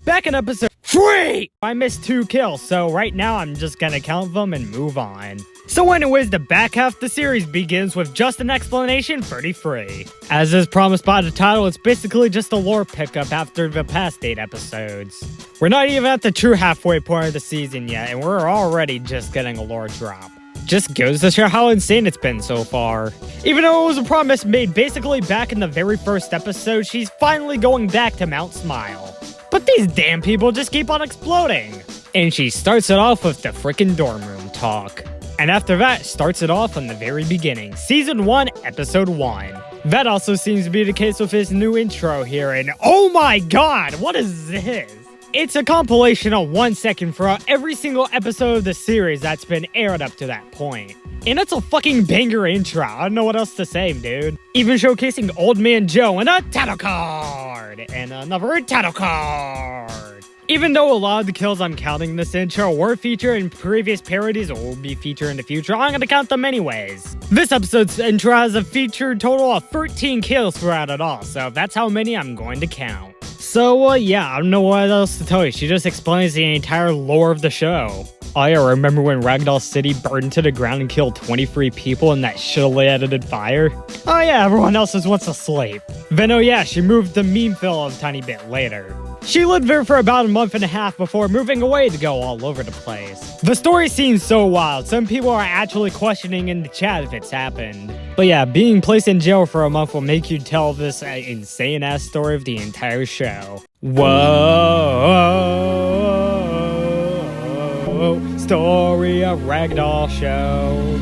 Back in episode 3! I missed 2 kills, so right now I'm just gonna count them and move on. So anyways, the back half of the series begins with just an explanation 33. As is promised by the title, it's basically just a lore pickup after the past 8 episodes. We're not even at the true halfway point of the season yet, and we're already just getting a lore drop. Just goes to show how insane it's been so far. Even though it was a promise made basically back in the very first episode, she's finally going back to Mount Smile. But these damn people just keep on exploding. And she starts it off with the frickin' dorm room talk. And after that, starts it off from the very beginning. Season 1, Episode 1. That also seems to be the case with his new intro here, and oh my god, what is this? It's a compilation of 1 second for every single episode of the series that's been aired up to that point. And it's a fucking banger intro, I don't know what else to say, dude. Even showcasing Old Man Joe and a title card! And another title card! Even though a lot of the kills I'm counting in this intro were featured in previous parodies or will be featured in the future, I'm gonna count them anyways. This episode's intro has a featured total of 13 kills throughout it all, so that's how many I'm going to count. So, yeah, I don't know what else to tell you. She just explains the entire lore of the show. Oh yeah, remember when Ragdoll City burned to the ground and killed 23 people in that shittily edited fire? Oh yeah, everyone else just wants to sleep. Then oh yeah, she moved to Memeville a tiny bit later. She lived there for about a month and a half before moving away to go all over the place. The story seems so wild, some people are actually questioning in the chat if it's happened. But yeah, being placed in jail for a month will make you tell this insane-ass story of the entire show. Whoa, story of Ragdoll show.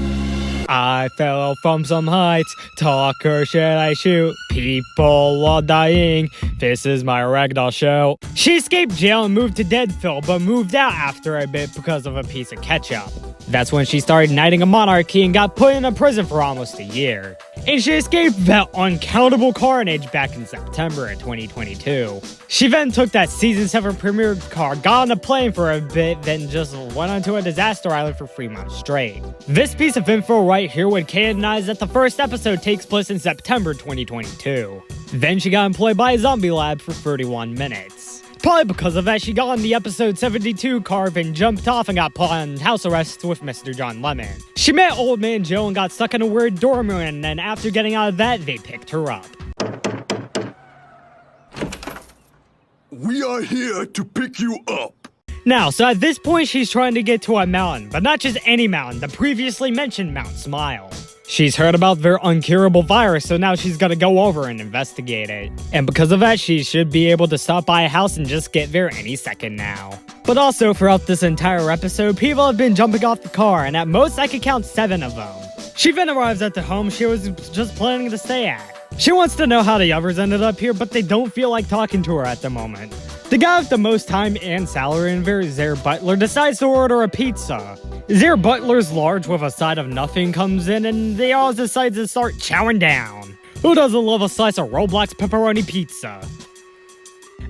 I fell from some heights, talk or should I shoot? People are dying, this is my Ragdoll show. She escaped jail and moved to Deadville, but moved out after a bit because of a piece of ketchup. That's when she started knighting a monarchy and got put in a prison for almost a year. And she escaped that uncountable carnage back in September of 2022. She then took that season 7 premiere car, got on a plane for a bit, then just went onto a disaster island for 3 months straight. This piece of info right here would canonize that the first episode takes place in September 2022. Then she got employed by a zombie lab for 31 minutes. Probably because of that, she got on the episode 72 car and jumped off and got put on house arrest with Mr. Jhon Lemon. She met Old Man Joe and got stuck in a weird dorm room, and then after getting out of that, they picked her up. We are here to pick you up. Now, so at this point, she's trying to get to a mountain, but not just any mountain, the previously mentioned Mount Smile. She's heard about their uncurable virus, so now she's gotta go over and investigate it. And because of that, she should be able to stop by a house and just get there any second now. But also, throughout this entire episode, people have been jumping off the car, and at most I could count 7 of them. She then arrives at the home she was just planning to stay at. She wants to know how the others ended up here, but they don't feel like talking to her at the moment. The guy with the most time and salary in there, Zare Butler, decides to order a pizza. Zare Butler's large with a side of nothing comes in, and they all decide to start chowing down. Who doesn't love a slice of Roblox pepperoni pizza?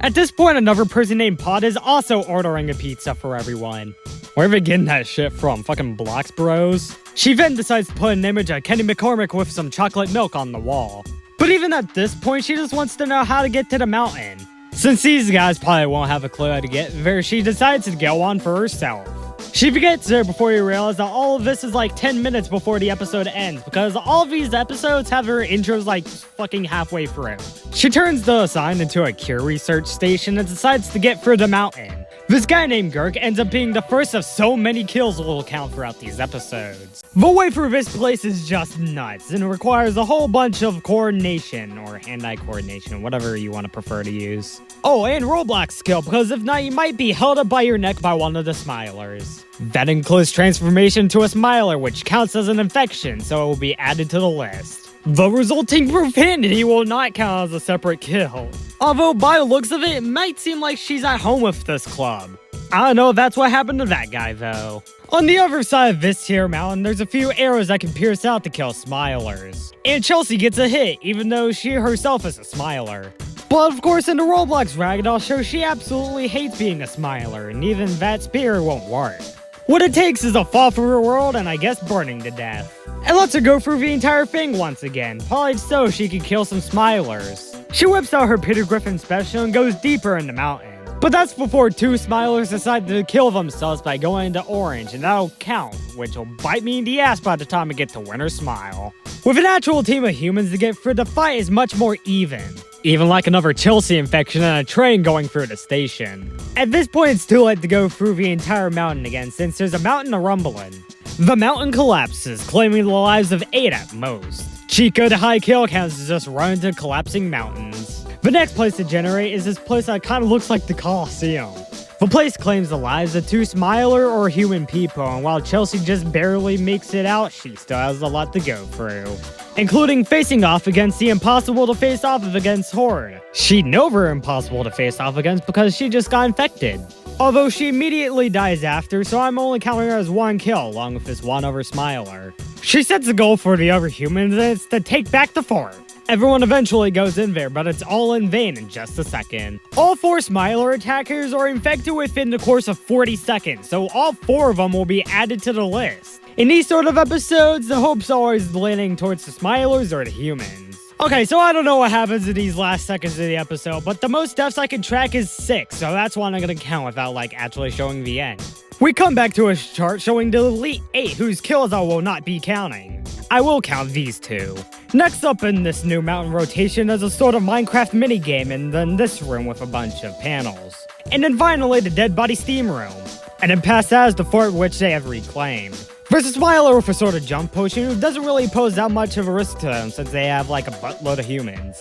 At this point, another person named Pod is also ordering a pizza for everyone. Where are they getting that shit from? Fucking Blocks Bros? She then decides to put an image of Kenny McCormick with some chocolate milk on the wall. But even at this point, she just wants to know how to get to the mountain. Since these guys probably won't have a clue how to get there, she decides to go on for herself. She gets there before you realize that all of this is like 10 minutes before the episode ends, because all of these episodes have her intros like fucking halfway through. She turns the sign into a cure research station and decides to get through the mountain. This guy named Gurk ends up being the first of so many kills we'll count throughout these episodes. The way through this place is just nuts, and it requires a whole bunch of coordination, or hand-eye coordination, whatever you want to prefer to use. Oh, and Roblox skill, because if not, you might be held up by your neck by one of the smilers. That includes transformation to a smiler, which counts as an infection, so it will be added to the list. The resulting profanity will not count as a separate kill. Although by the looks of it, it might seem like she's at home with this club. I don't know if that's what happened to that guy though. On the other side of this here mountain, there's a few arrows that can pierce out to kill smilers. And Chelsea gets a hit, even though she herself is a smiler. But of course in the Roblox Ragdoll show, she absolutely hates being a smiler, and even that spear won't work. What it takes is a fall through her world and I guess burning to death. It lets her go through the entire thing once again, probably so she can kill some smilers. She whips out her Peter Griffin special and goes deeper in the mountain. But that's before 2 smilers decide to kill themselves by going into orange, and that'll count, which will bite me in the ass by the time I get to Winter Smile. With an actual team of humans to get through, the fight is much more even. Even like another Chelsea infection and a train going through the station. At this point, it's too late to go through the entire mountain again, since there's a mountain a-rumbling. The mountain collapses, claiming the lives of 8 at most. Cheat code to high kill counts is just run into collapsing mountains. The next place to generate is this place that kind of looks like the Coliseum. The place claims the lives of 2 smiler or human people, and while Chelsea just barely makes it out, she still has a lot to go through. Including facing off against the impossible to face off against Horde. She'd know they're impossible to face off against because she just got infected. Although she immediately dies after, so I'm only counting her as 1 kill along with this one other smiler. She sets a goal for the other humans, and it's to take back the fort. Everyone eventually goes in there, but it's all in vain in just a second. All 4 smiler attackers are infected within the course of 40 seconds, so all 4 of them will be added to the list. In these sort of episodes, the hope's always leaning towards the smilers or the humans. Okay, so I don't know what happens in these last seconds of the episode, but the most deaths I can track is 6, so that's one I'm gonna count without actually showing the end. We come back to a chart showing the elite 8 whose kills I will not be counting. I will count these 2. Next up in this new mountain rotation is a sort of Minecraft minigame, and then this room with a bunch of panels. And then finally the dead body steam room. And then past that is the fort which they have reclaimed. There's a smiler with a sort of jump potion who doesn't really pose that much of a risk to them since they have a buttload of humans.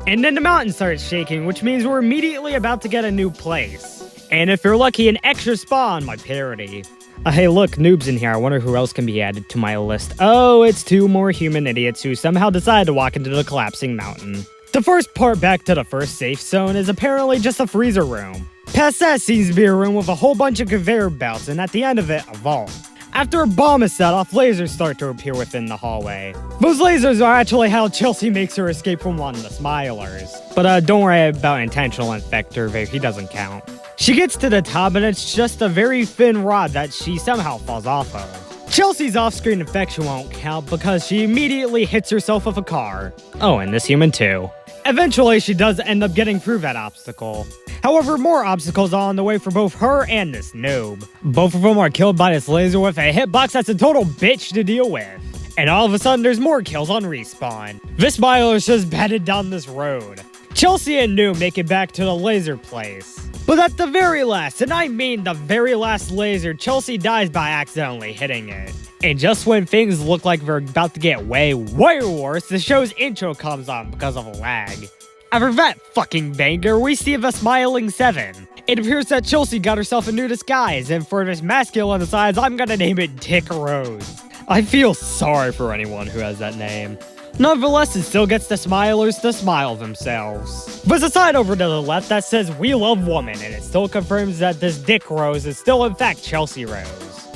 And then the mountain starts shaking, which means we're immediately about to get a new place. And if you're lucky, an extra spa on my parody. Hey look, noobs in here, I wonder who else can be added to my list. Oh, it's 2 more human idiots who somehow decide to walk into the collapsing mountain. The first part back to the first safe zone is apparently just a freezer room. Past that seems to be a room with a whole bunch of conveyor belts, and at the end of it, a vault. After a bomb is set off, lasers start to appear within the hallway. Those lasers are actually how Chelsea makes her escape from one of the Smilers. But don't worry about intentional infector, he doesn't count. She gets to the top and it's just a very thin rod that she somehow falls off of. Chelsea's off-screen infection won't count because she immediately hits herself with a car. Oh, and this human too. Eventually, she does end up getting through that obstacle. However, more obstacles are on the way for both her and this noob. Both of them are killed by this laser with a hitbox that's a total bitch to deal with. And all of a sudden, there's more kills on respawn. This Smiler's just bedded down this road. Chelsea and Noob make it back to the laser place. But at the very last, and I mean the very last laser, Chelsea dies by accidentally hitting it. And just when things look like they're about to get way worse, the show's intro comes on because of a lag. After that fucking banger, we see the Smiling 7. It appears that Chelsea got herself a new disguise, and for this masculine disguise, I'm gonna name it Dick Rose. I feel sorry for anyone who has that name. Nonetheless, it still gets the Smilers to smile themselves. There's a sign over to the left that says, "We love women," and it still confirms that this Dick Rose is still in fact Chelsea Rose.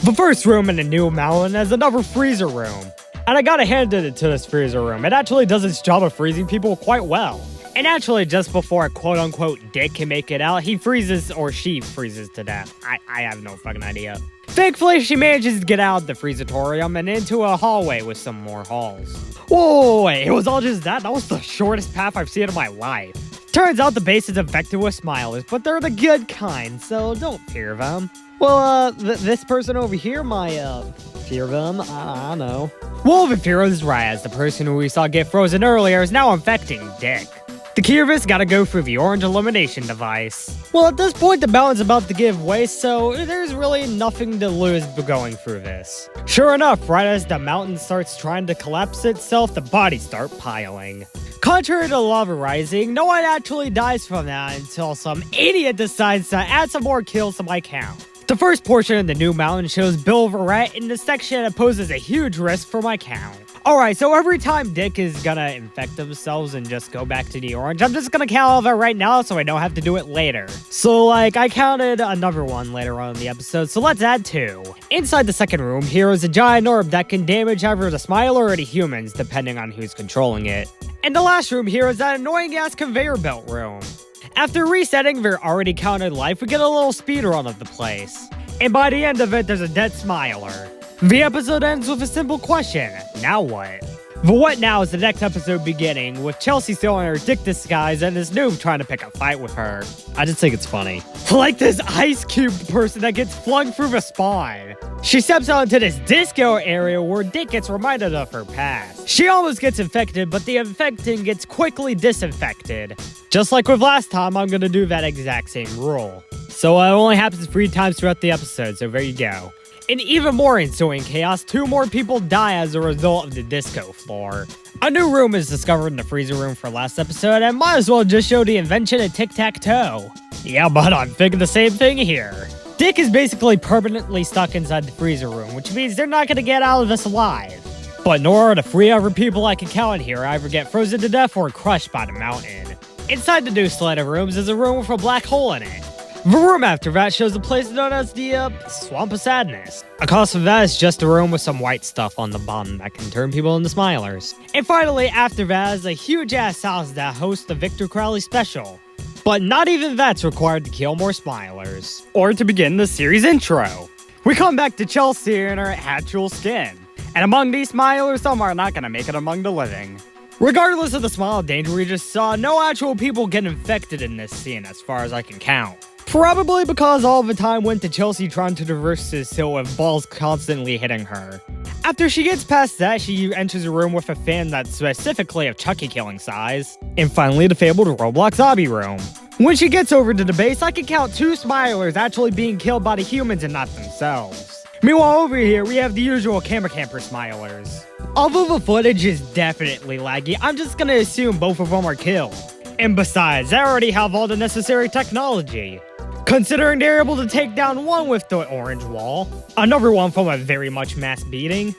The first room in the new mountain is another freezer room. And I gotta hand it to this freezer room. It actually does its job of freezing people quite well. And actually, just before a quote-unquote Dick can make it out, he freezes or she freezes to death. I have no fucking idea. Thankfully, she manages to get out of the freezatorium and into a hallway with some more halls. Whoa, wait, it was all just that? That was the shortest path I've seen in my life. Turns out the base is infected with Smilers, but they're the good kind, so don't fear them. Well, this person over here might, fear them. I don't know. Well, the fear is right, as the person who we saw get frozen earlier is now infecting Dick. The key of this gotta go through the orange elimination device. Well, at this point, the mountain's about to give way, so there's really nothing to lose by going through this. Sure enough, right as the mountain starts trying to collapse itself, the bodies start piling. Contrary to lava rising, no one actually dies from that until some idiot decides to add some more kills to my count. The first portion of the new mountain shows Bill Verrett in the section that poses a huge risk for my count. Alright, so every time Dick is gonna infect themselves and just go back to the orange, I'm just gonna count all of it right now so I don't have to do it later. So like, I counted another one later on in the episode, so let's add 2. Inside the second room, here is a giant orb that can damage either the Smiler or the humans, depending on who's controlling it. And the last room here is that annoying ass conveyor belt room. After resetting their already counted life, we get a little speed run of the place. And by the end of it, there's a dead Smiler. The episode ends with a simple question: now what? The what now is the next episode beginning, with Chelsea still in her Dick disguise and this noob trying to pick a fight with her. I just think it's funny. Like this ice cube person that gets flung through the spawn. She steps out into this disco area where Dick gets reminded of her past. She almost gets infected, but the infecting gets quickly disinfected. Just like with last time, I'm gonna do that exact same rule. So it only happens 3 times throughout the episode, so there you go. In even more ensuing chaos, 2 more people die as a result of the disco floor. A new room is discovered in the freezer room for last episode, and might as well just show the invention of tic-tac-toe. Yeah, but I'm thinking the same thing here. Dick is basically permanently stuck inside the freezer room, which means they're not gonna get out of this alive. But nor are the 3 other people I can count here either get frozen to death or crushed by the mountain. Inside the new sled of rooms is a room with a black hole in it. The room after that shows a place known as the, Swamp of Sadness. Across from that is just a room with some white stuff on the bottom that can turn people into Smilers. And finally, after that is a huge-ass house that hosts the Victor Crowley special. But not even that's required to kill more Smilers. Or to begin the series intro. We come back to Chelsea in her actual skin. And among these Smilers, some are not gonna make it among the living. Regardless of the smile danger we just saw, no actual people get infected in this scene as far as I can count. Probably because all the time went to Chelsea trying to traverse this hill with balls constantly hitting her. After she gets past that, she enters a room with a fan that's specifically of Chucky killing size. And finally, the fabled Roblox zombie room. When she gets over to the base, I can count 2 Smilers actually being killed by the humans and not themselves. Meanwhile, over here, we have the usual camera camper Smilers. Although the footage is definitely laggy, I'm just gonna assume both of them are killed. And besides, I already have all the necessary technology. Considering they're able to take down one with the orange wall, another one from a very much mass beating,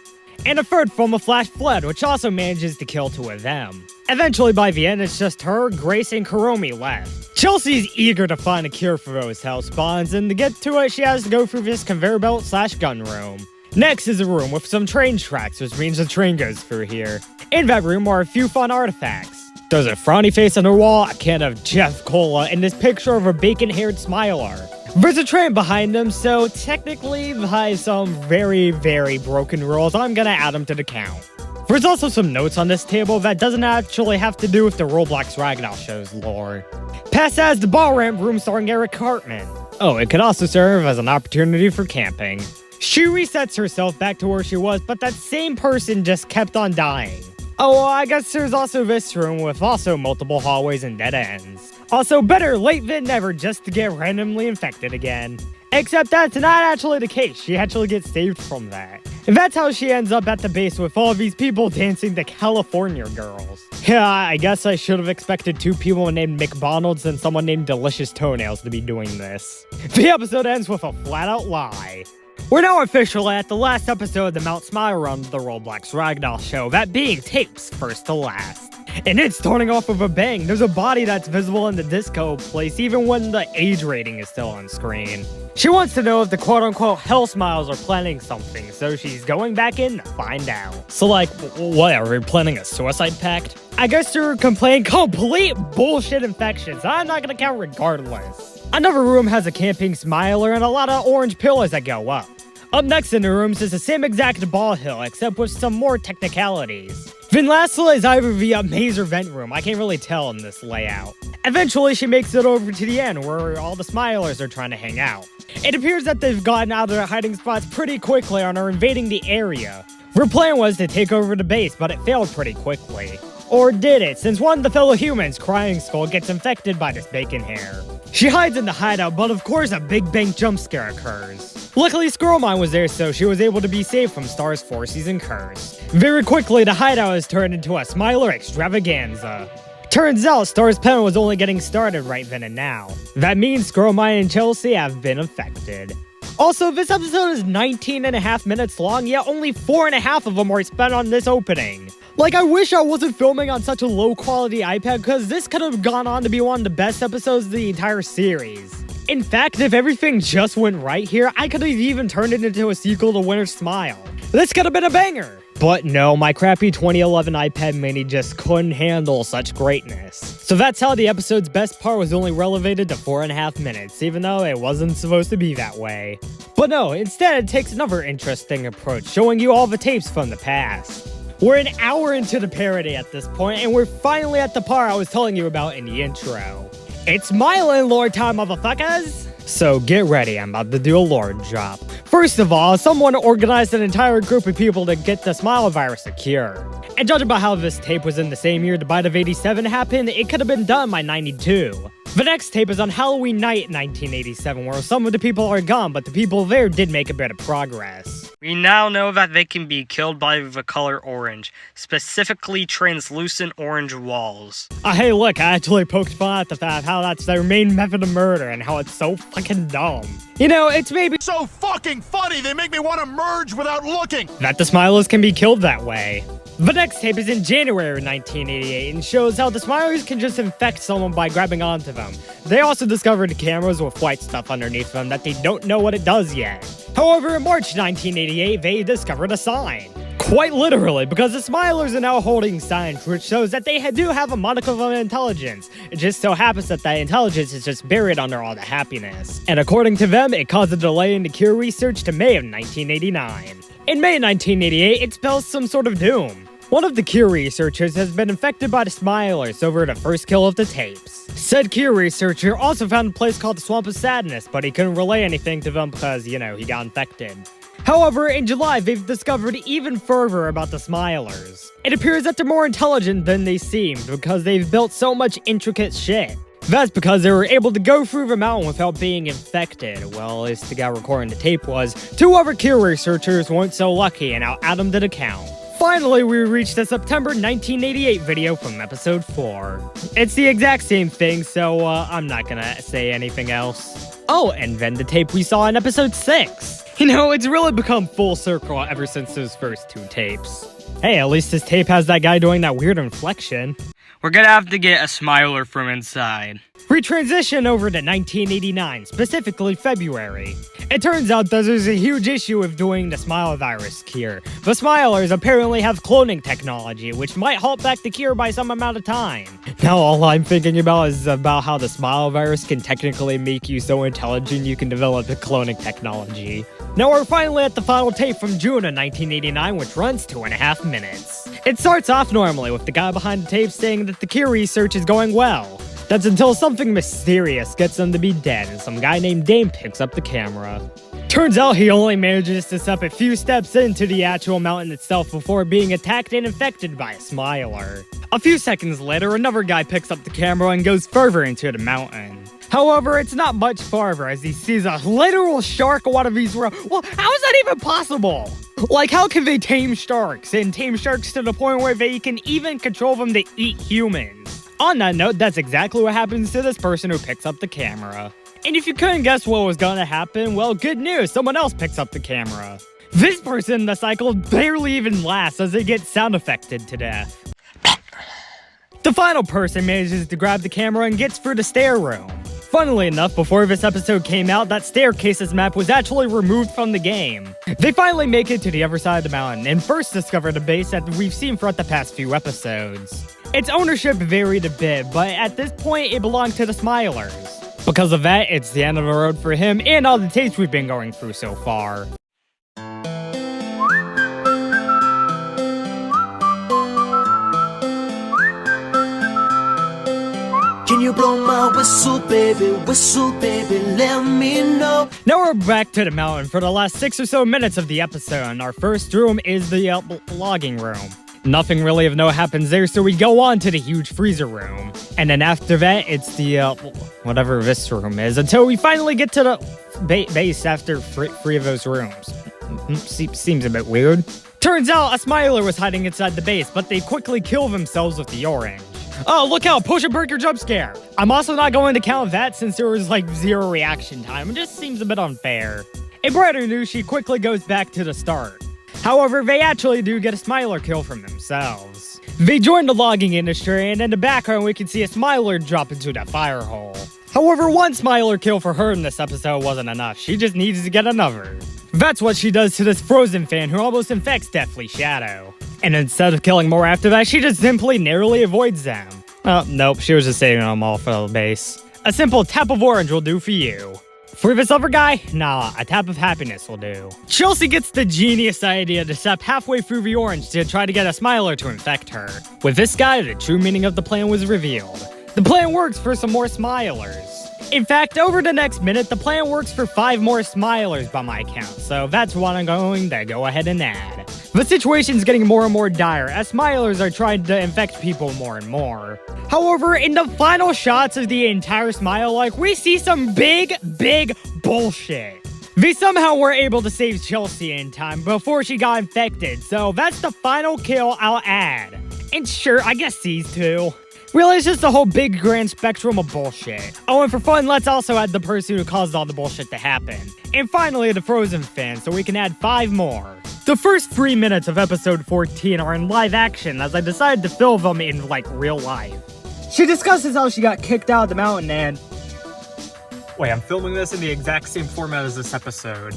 and a third from a flash flood, which also manages to kill 2 of them. Eventually, by the end, it's just her, Grace, and Kuromi left. Chelsea's eager to find a cure for those hell spawns, and to get to it, she has to go through this conveyor belt / gun room. Next is a room with some train tracks, which means the train goes through here. In that room are a few fun artifacts. There's a frowny face on the wall, a can of Jeff Cola, and this picture of a bacon-haired smiler. There's a train behind them, so technically, by some very, very broken rules, I'm gonna add them to the count. There's also some notes on this table that doesn't actually have to do with the Roblox Ragdoll show's lore. Past as the ball ramp room starring Eric Cartman. Oh, it could also serve as an opportunity for camping. She resets herself back to where she was, but that same person just kept on dying. Oh, well, I guess there's also this room with also multiple hallways and dead ends. Also, better late than never just to get randomly infected again. Except that's not actually the case, she actually gets saved from that. And that's how she ends up at the base with all these people dancing to California Girls. Yeah, I guess I should have expected 2 people named McDonald's and someone named Delicious Toenails to be doing this. The episode ends with a flat-out lie. We're now officially at the last episode of the Mount Smile run of the Roblox Ragdoll show, that being tapes first to last. And it's starting off with a bang. There's a body that's visible in the disco place even when the age rating is still on screen. She wants to know if the quote-unquote Hell Smiles are planning something, so she's going back in to find out. So like, what, are we planning a suicide pact? I guess they're complaining complete bullshit infections. I'm not gonna count regardless. Another room has a camping smiler and a lot of orange pillars that go up. Up next in the rooms is the same exact ball hill, except with some more technicalities. Then lastly is either the maze or vent room, I can't really tell in this layout. Eventually she makes it over to the end where all the smilers are trying to hang out. It appears that they've gotten out of their hiding spots pretty quickly and are invading the area. Their plan was to take over the base, but it failed pretty quickly. Or did it, since one of the fellow humans, Crying Skull, gets infected by this bacon hair. She hides in the hideout, but of course a big bang jump scare occurs. Luckily, Squirrelmine was there, so she was able to be saved from Star's four-season curse. Very quickly, the hideout is turned into a smiler extravaganza. Turns out, Star's pen was only getting started right then and now. That means Squirrelmine and Chelsea have been affected. Also, this episode is 19.5 minutes long, yet only 4.5 of them were spent on this opening. Like, I wish I wasn't filming on such a low-quality iPad, because this could have gone on to be one of the best episodes of the entire series. In fact, if everything just went right here, I could have even turned it into a sequel to Winter's Smile. This could have been a banger! But no, my crappy 2011 iPad mini just couldn't handle such greatness. So that's how the episode's best part was only relegated to 4.5 minutes, even though it wasn't supposed to be that way. But no, instead it takes another interesting approach, showing you all the tapes from the past. We're an hour into the parody at this point, and we're finally at the part I was telling you about in the intro. It's my lore time, motherfuckers! So get ready, I'm about to do a lore drop. First of all, someone organized an entire group of people to get the Smile virus a cure. And judging by how this tape was in the same year the Bite of 87 happened, it could have been done by 92. The next tape is on Halloween night 1987, where some of the people are gone, but the people there did make a bit of progress. We now know that they can be killed by the color orange, specifically translucent orange walls. Hey look, I actually poked fun at the fact how that's their main method of murder and how it's so fucking dumb. You know, it's maybe So fucking funny, they make me want to merge without looking! that the Smilers can be killed that way. The next tape is in January 1988 and shows how the Smilers can just infect someone by grabbing onto them. They also discovered cameras with white stuff underneath them that they don't know what it does yet. However, in March 1988, they discovered a sign. Quite literally, because the Smilers are now holding signs, which shows that they do have a modicum of intelligence. It just so happens that that intelligence is just buried under all the happiness. And according to them, it caused a delay in the cure research to May of 1989. In May 1988, it spells some sort of doom. One of the cure researchers has been infected by the Smilers over the first kill of the tapes. Said cure researcher also found a place called the Swamp of Sadness, but he couldn't relay anything to them because, you know, he got infected. However, in July, they've discovered even further about the Smilers. It appears that they're more intelligent than they seem because they've built so much intricate shit. That's because they were able to go through the mountain without being infected. Well, at least the guy recording the tape was. 2 other cure researchers weren't so lucky, and I'll add them to the count. Finally, we reached the September 1988 video from episode 4. It's the exact same thing, so I'm not gonna say anything else. Oh, and then the tape we saw in episode 6. You know, it's really become full circle ever since those first 2 tapes. Hey, at least this tape has that guy doing that weird inflection. We're gonna have to get a smiler from inside. We transition over to 1989, specifically February. It turns out that there's a huge issue with doing the Smile virus cure. The Smilers apparently have cloning technology, which might halt back the cure by some amount of time. Now all I'm thinking about is about how the Smile virus can technically make you so intelligent you can develop the cloning technology. Now we're finally at the final tape from June of 1989, which runs 2.5 minutes. It starts off normally with the guy behind the tape saying that the cure research is going well. That's until something mysterious gets them to be dead and some guy named Dame picks up the camera. Turns out he only manages to step a few steps into the actual mountain itself before being attacked and infected by a Smiler. A few seconds later, another guy picks up the camera and goes further into the mountain. However, it's not much farther as he sees a literal shark on one of these roads. Well, how is that even possible? Like, how can they tame sharks and tame sharks to the point where they can even control them to eat humans? On that note, that's exactly what happens to this person who picks up the camera. And if you couldn't guess what was gonna happen, well, good news, someone else picks up the camera. This person in the cycle barely even lasts as they get sound affected to death. The final person manages to grab the camera and gets through the stair room. Funnily enough, before this episode came out, that staircases map was actually removed from the game. They finally make it to the other side of the mountain and first discover the base that we've seen throughout the past few episodes. Its ownership varied a bit, but at this point it belonged to the Smilers. Because of that, it's the end of the road for him and all the tapes we've been going through so far. Can you blow my whistle, baby, let me know. Now we're back to the mountain for the last 6 or so minutes of the episode, and our first room is the logging room. Nothing really of note happens there, so we go on to the huge freezer room. And then after that, it's the, whatever this room is, until we finally get to the base after three of those rooms. Seems a bit weird. Turns out a Smiler was hiding inside the base, but they quickly kill themselves with the orange. Oh, look out, potion breaker jump scare. I'm also not going to count that since there was like 0 reaction time. It just seems a bit unfair. In brighter news, she quickly goes back to the start. However, they actually do get a Smiler kill from themselves. They join the logging industry, and in the background we can see a Smiler drop into that fire hole. However, one Smiler kill for her in this episode wasn't enough. She just needs to get another. That's what she does to this Frozen fan who almost infects Deathly Shadow. And instead of killing more after that, she just simply narrowly avoids them. Oh, nope, she was just saving them all for the base. A simple tap of orange will do for you. For this other guy, nah, a tap of happiness will do. Chelsea gets the genius idea to step halfway through the orange to try to get a Smiler to infect her. With this guy, the true meaning of the plan was revealed. The plan works for some more Smilers. In fact, over the next minute, the plan works for 5 more Smilers by my count, so that's what I'm going to go ahead and add. The situation's getting more and more dire, as Smilers are trying to infect people more and more. However, in the final shots of the entire Smile Arc, we see some big bullshit. They somehow were able to save Chelsea in time before she got infected, so that's the final kill I'll add. And sure, I guess these two. Really, it's just a whole big grand spectrum of bullshit. Oh, and for fun, let's also add the person who caused all the bullshit to happen. And finally, the Frozen fan, so we can add 5 more. The first 3 minutes of episode 14 are in live action, as I decided to film them in, like, real life. She discusses how she got kicked out of the mountain and... Wait, I'm filming this in the exact same format as this episode.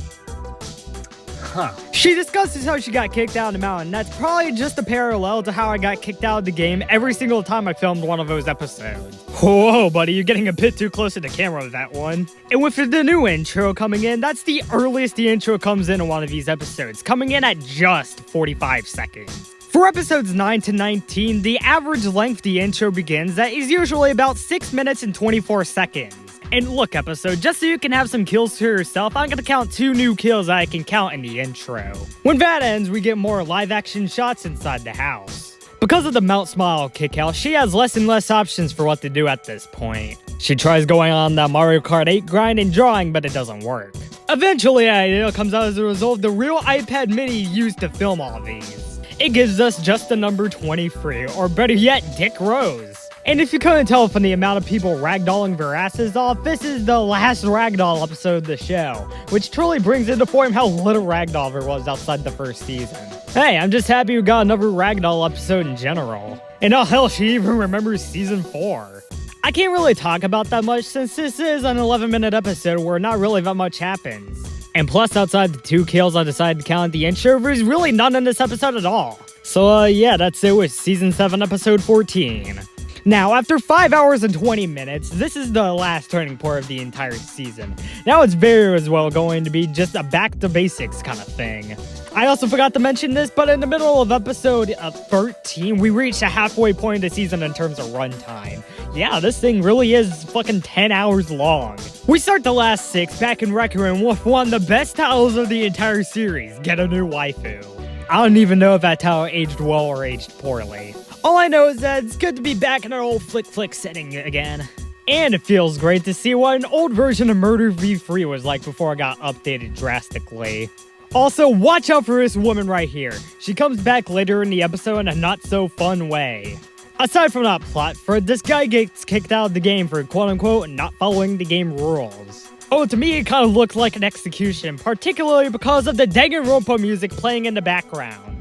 Huh. She discusses how she got kicked out of the mountain. That's probably just a parallel to how I got kicked out of the game every single time I filmed one of those episodes. Whoa, buddy, you're getting a bit too close to the camera with that one. And with the new intro coming in, that's the earliest the intro comes in one of these episodes, coming in at just 45 seconds. For episodes 9 to 19, the average length the intro begins at is usually about 6 minutes and 24 seconds. And look, episode, just so you can have some kills to yourself, I'm gonna count 2 new kills I can count in the intro. When that ends, we get more live action shots inside the house. Because of the Mount Smile kickout, she has less and less options for what to do at this point. She tries going on the Mario Kart 8 grind and drawing, but it doesn't work. Eventually, an idea comes out as a result of the real iPad mini used to film all of these. It gives us just the number 23, or better yet, Dick Rose. And if you couldn't tell from the amount of people ragdolling their asses off, this is the last Ragdoll episode of the show, which truly brings into point how little Ragdoll there was outside the first season. Hey, I'm just happy we got another Ragdoll episode in general. And oh hell, she even remembers season 4. I can't really talk about that much since this is an 11-minute episode where not really that much happens. And plus, outside the 2 kills I decided to count at the intro, there's really none in this episode at all. So yeah, that's it with season 7 episode 14. Now, after 5 hours and 20 minutes, this is the last turning point of the entire season. Now it's very as well going to be just a back to basics kind of thing. I also forgot to mention this, but in the middle of episode 13, we reached a halfway point of the season in terms of runtime. Yeah, this thing really is fucking 10 hours long. We start the last 6 back in Rec Room with one of the best titles of the entire series, Get a New Waifu. I don't even know if that title aged well or aged poorly. All I know is that it's good to be back in our old flick setting again. And it feels great to see what an old version of Murder v3 was like before it got updated drastically. Also, watch out for this woman right here. She comes back later in the episode in a not-so-fun way. Aside from that plot thread, this guy gets kicked out of the game for quote-unquote not following the game rules. Oh, to me it kind of looked like an execution, particularly because of the Danganronpa music playing in the background.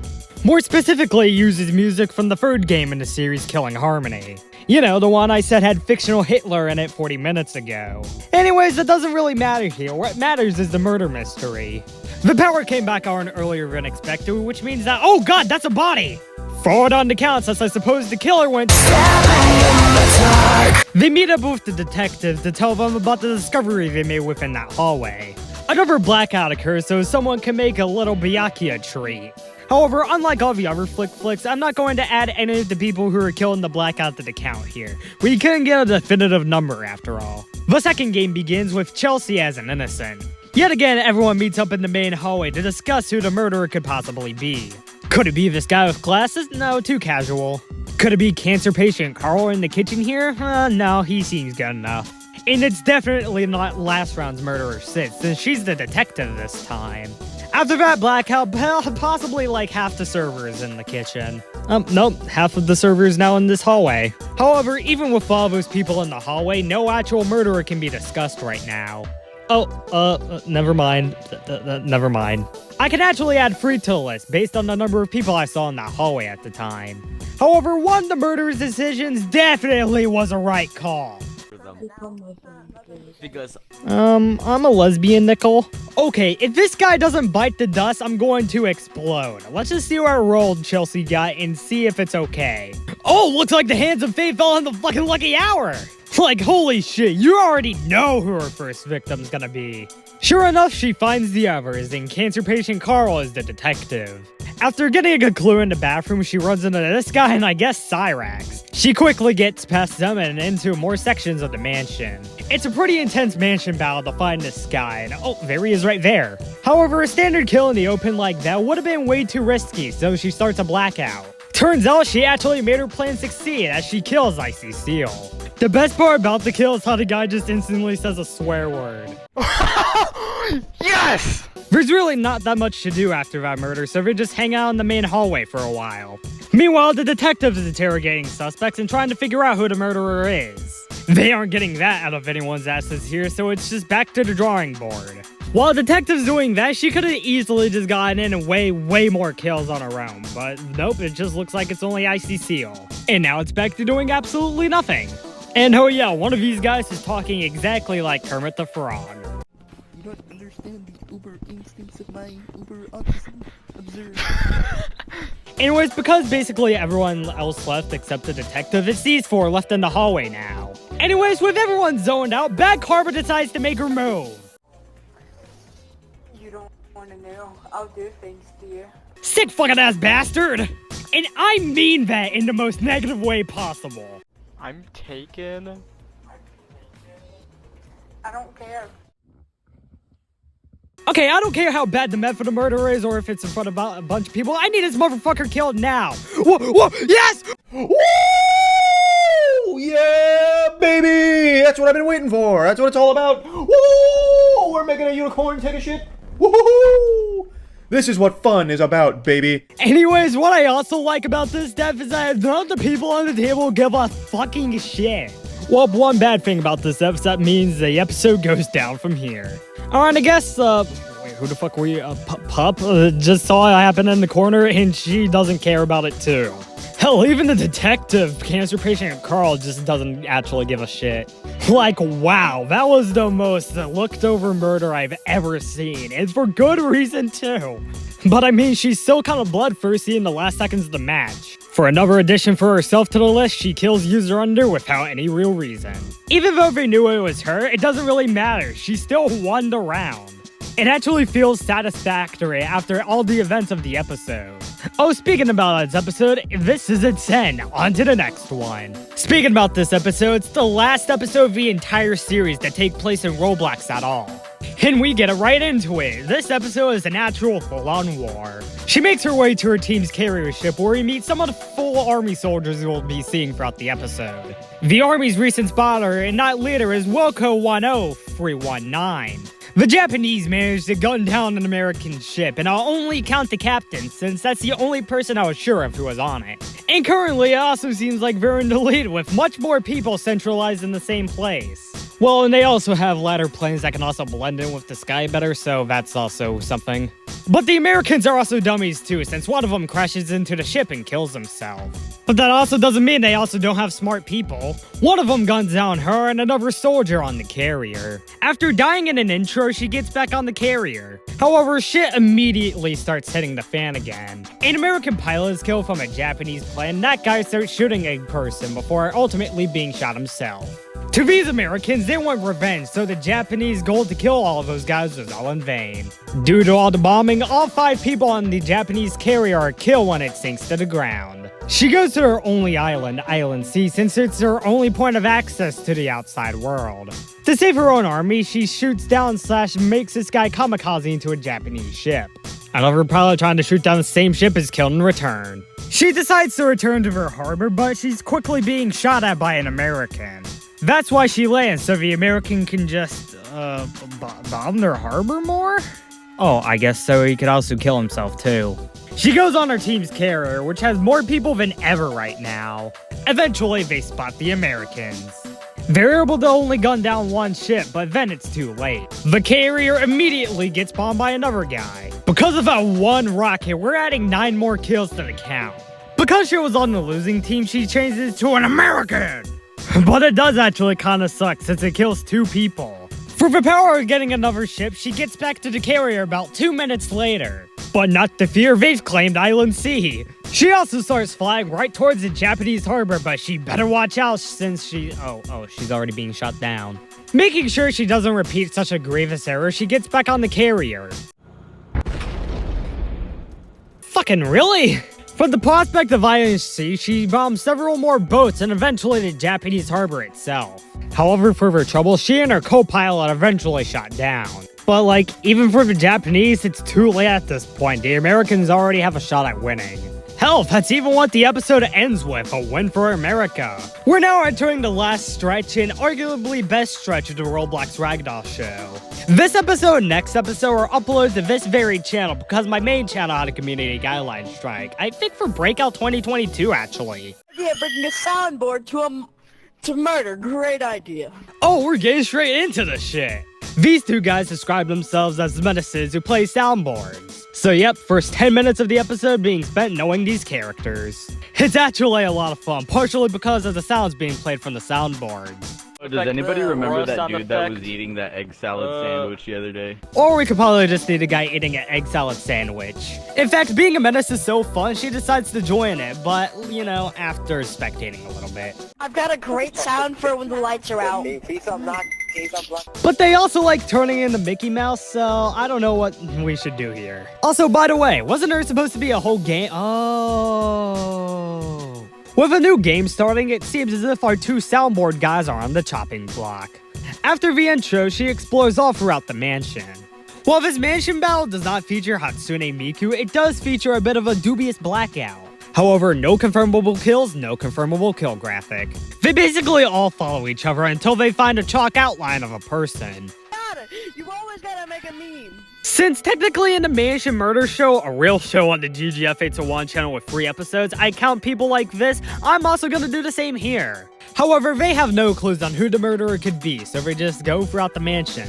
More specifically, it uses music from the third game in the series, Killing Harmony. You know, the one I said had fictional Hitler in it 40 minutes ago. Anyways, that doesn't really matter here. What matters is the murder mystery. The power came back on earlier than expected, which means that— oh god, that's a body! Forward on the count, since I suppose the killer went— They meet up with the detective to tell them about the discovery they made within that hallway. Another blackout occurs so someone can make a little Byakuya treat. However, unlike all the other flicks, I'm not going to add any of the people who were killed in the blackout to the count here. We couldn't get a definitive number after all. The second game begins with Chelsea as an innocent. Yet again, everyone meets up in the main hallway to discuss who the murderer could possibly be. Could it be this guy with glasses? No, too casual. Could it be cancer patient Carl in the kitchen here? No, he seems good enough. And it's definitely not last round's murderer Sid, since she's the detective this time. After that blackout, possibly like half the servers in the kitchen. Nope, half of the servers now in this hallway. However, even with all those people in the hallway, no actual murderer can be discussed right now. Oh, never mind. Never mind. I can actually add 3 to the list based on the number of people I saw in that hallway at the time. However, one of the murderer's decisions definitely was a right call. Because I'm a lesbian, Nickel. Okay, if this guy doesn't bite the dust, I'm going to explode. Let's just see what roll Chelsea got and see if it's okay. Oh, looks like the hands of fate fell on the fucking lucky hour. Like, holy shit, you already know who her first victim's gonna be. Sure enough, she finds the others, and cancer patient Carl is the detective. After getting a good clue in the bathroom, she runs into this guy and I guess Cyrax. She quickly gets past them and into more sections of the mansion. It's a pretty intense mansion battle to find this guy, and oh, there he is right there. However, a standard kill in the open like that would have been way too risky, so she starts a blackout. Turns out she actually made her plan succeed as she kills Icy Seal. The best part about the kill is how the guy just instantly says a swear word. Yes! There's really not that much to do after that murder, so they just hang out in the main hallway for a while. Meanwhile, the detective is interrogating suspects and trying to figure out who the murderer is. They aren't getting that out of anyone's asses here, so it's just back to the drawing board. While the detective's doing that, she could have easily just gotten in and way more kills on her own, but nope, it just looks like it's only Icy Seal. And now it's back to doing absolutely nothing. And oh yeah, one of these guys is talking exactly like Kermit the Frog. you don't understand the uber instincts of my uber autism. Observe. Anyways, because basically everyone else left except the detective, it's these 4 left in the hallway now. Anyways, with everyone zoned out, Bad Karma decides to make her move. You don't want to know. I'll do things to you. Sick fucking ass bastard! And I mean that in the most negative way possible. I'm taken. I don't care. Okay, I don't care how bad the method of murder is or if it's in front of a bunch of people. I need this motherfucker killed now. Whoa, yes! Woo! Yeah, baby! That's what I've been waiting for. That's what it's all about. Woo! We're making a unicorn take a shit. Woo! This is what fun is about, baby. Anyways, what I also like about this death is that none of the people on the table give a fucking shit. Well, one bad thing about this episode means the episode goes down from here. Alright, I guess, wait, who the fuck were you? Pup? Just saw it happen in the corner and she doesn't care about it too. Hell, even the detective, cancer patient Carl, just doesn't actually give a shit. Like, wow, that was the most looked over murder I've ever seen, and for good reason too. But I mean, she's still kind of bloodthirsty in the last seconds of the match. For another addition for herself to the list, she kills User Under without any real reason. Even though they knew it was her, it doesn't really matter, she still won the round. It actually feels satisfactory after all the events of the episode. Oh, speaking about this episode, this is its end. On to the next one. Speaking about this episode, it's the last episode of the entire series that take place in Roblox at all. And we get right into it. This episode is an actual full-on war. She makes her way to her team's carrier ship where we meet some of the full army soldiers we will be seeing throughout the episode. The army's recent spotter and night leader is Woko10319. The Japanese managed to gun down an American ship, and I'll only count the captain since that's the only person I was sure of who was on it. And currently, it also seems like they're in the lead with much more people centralized in the same place. Well, and they also have ladder planes that can also blend in with the sky better, so that's also something. But the Americans are also dummies too, since one of them crashes into the ship and kills himself. But that also doesn't mean they also don't have smart people. One of them guns down her and another soldier on the carrier. After dying in an intro, she gets back on the carrier. However, shit immediately starts hitting the fan again. An American pilot is killed from a Japanese plane, and that guy starts shooting a person before ultimately being shot himself. To these Americans, they want revenge, so the Japanese goal to kill all of those guys was all in vain. Due to all the bombing, all 5 people on the Japanese carrier are killed when it sinks to the ground. She goes to her only island, Island C, since it's her only point of access to the outside world. To save her own army, she shoots down / makes this guy kamikaze into a Japanese ship. Another pilot trying to shoot down the same ship is killed in return. She decides to return to her harbor, but she's quickly being shot at by an American. That's why she lands, so the American can just, bomb their harbor more? Oh, I guess so he could also kill himself too. She goes on her team's carrier, which has more people than ever right now. Eventually, they spot the Americans. They're able to only gun down one ship, but then it's too late. The carrier immediately gets bombed by another guy. Because of that one rocket, we're adding 9 more kills to the count. Because she was on the losing team, she changes to an American! But it does actually kinda suck since it kills 2 people. For the power of getting another ship, she gets back to the carrier about 2 minutes later. But not to fear, they've claimed Island C. She also starts flying right towards the Japanese harbor, but she better watch out since she's already being shot down. Making sure she doesn't repeat such a grievous error, she gets back on the carrier. Fucking really? From the prospect of Island C, she bombs several more boats and eventually the Japanese harbor itself. However, for her trouble, she and her co-pilot eventually shot down. But like, even for the Japanese, it's too late at this point. The Americans already have a shot at winning. Hell, that's even what the episode ends with, a win for America. We're now entering the last stretch and arguably best stretch of the Roblox Ragdoll show. This episode and next episode are uploaded to this very channel because my main channel had a community guideline strike. I think for Breakout 2022 actually. Yeah, bringing a soundboard to murder, great idea. Oh, we're getting straight into the shit. These 2 guys describe themselves as menaces who play soundboards. So yep, first 10 minutes of the episode being spent knowing these characters. It's actually a lot of fun, partially because of the sounds being played from the soundboards. Does anybody remember that dude that was eating that egg salad sandwich the other day? Or we could probably just need a guy eating an egg salad sandwich. In fact, being a menace is so fun, she decides to join it, but, you know, after spectating a little bit. I've got a great sound for when the lights are out. But they also like turning into Mickey Mouse, so I don't know what we should do here. Also, by the way, wasn't there supposed to be a whole game? Oh. With a new game starting, it seems as if our 2 soundboard guys are on the chopping block. After the intro, she explores all throughout the mansion. While this mansion battle does not feature Hatsune Miku, it does feature a bit of a dubious blackout. However, no confirmable kills, no confirmable kill graphic. They basically all follow each other until they find a chalk outline of a person. You always gotta make a meme. Since technically in the Mansion Murder Show, a real show on the GGF801 channel with 3 episodes, I count people like this, I'm also gonna do the same here. However, they have no clues on who the murderer could be, so they just go throughout the mansion.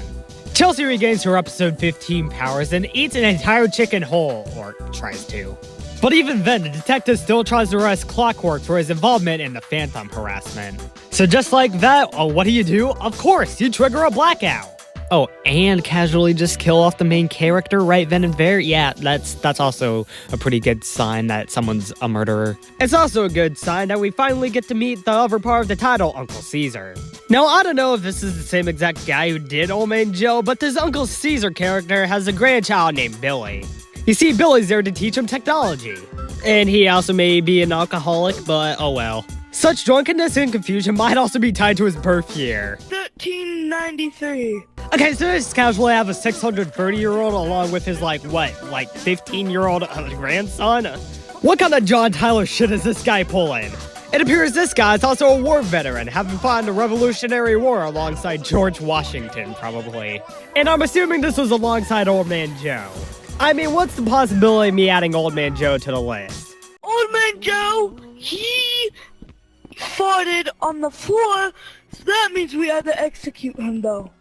Chelsea regains her episode 15 powers and eats an entire chicken whole, or tries to. But even then, the detective still tries to arrest Clockwork for his involvement in the Phantom harassment. So just like that, what do? Of course, you trigger a blackout. Oh, and casually just kill off the main character right then and there? Yeah, that's also a pretty good sign that someone's a murderer. It's also a good sign that we finally get to meet the other part of the title, Uncle Cesar. Now, I don't know if this is the same exact guy who did Old Man Joe, but this Uncle Cesar character has a grandchild named Billy. You see, Billy's there to teach him technology. And he also may be an alcoholic, but oh well. Such drunkenness and confusion might also be tied to his birth year. 1393. Okay, so just casually have a 630-year-old along with his, 15-year-old grandson? What kind of John Tyler shit is this guy pulling? It appears this guy is also a war veteran, having fought in the Revolutionary War alongside George Washington, probably. And I'm assuming this was alongside Old Man Joe. I mean, what's the possibility of me adding Old Man Joe to the list? Old Man Joe, he farted on the floor, so that means we had to execute him, though.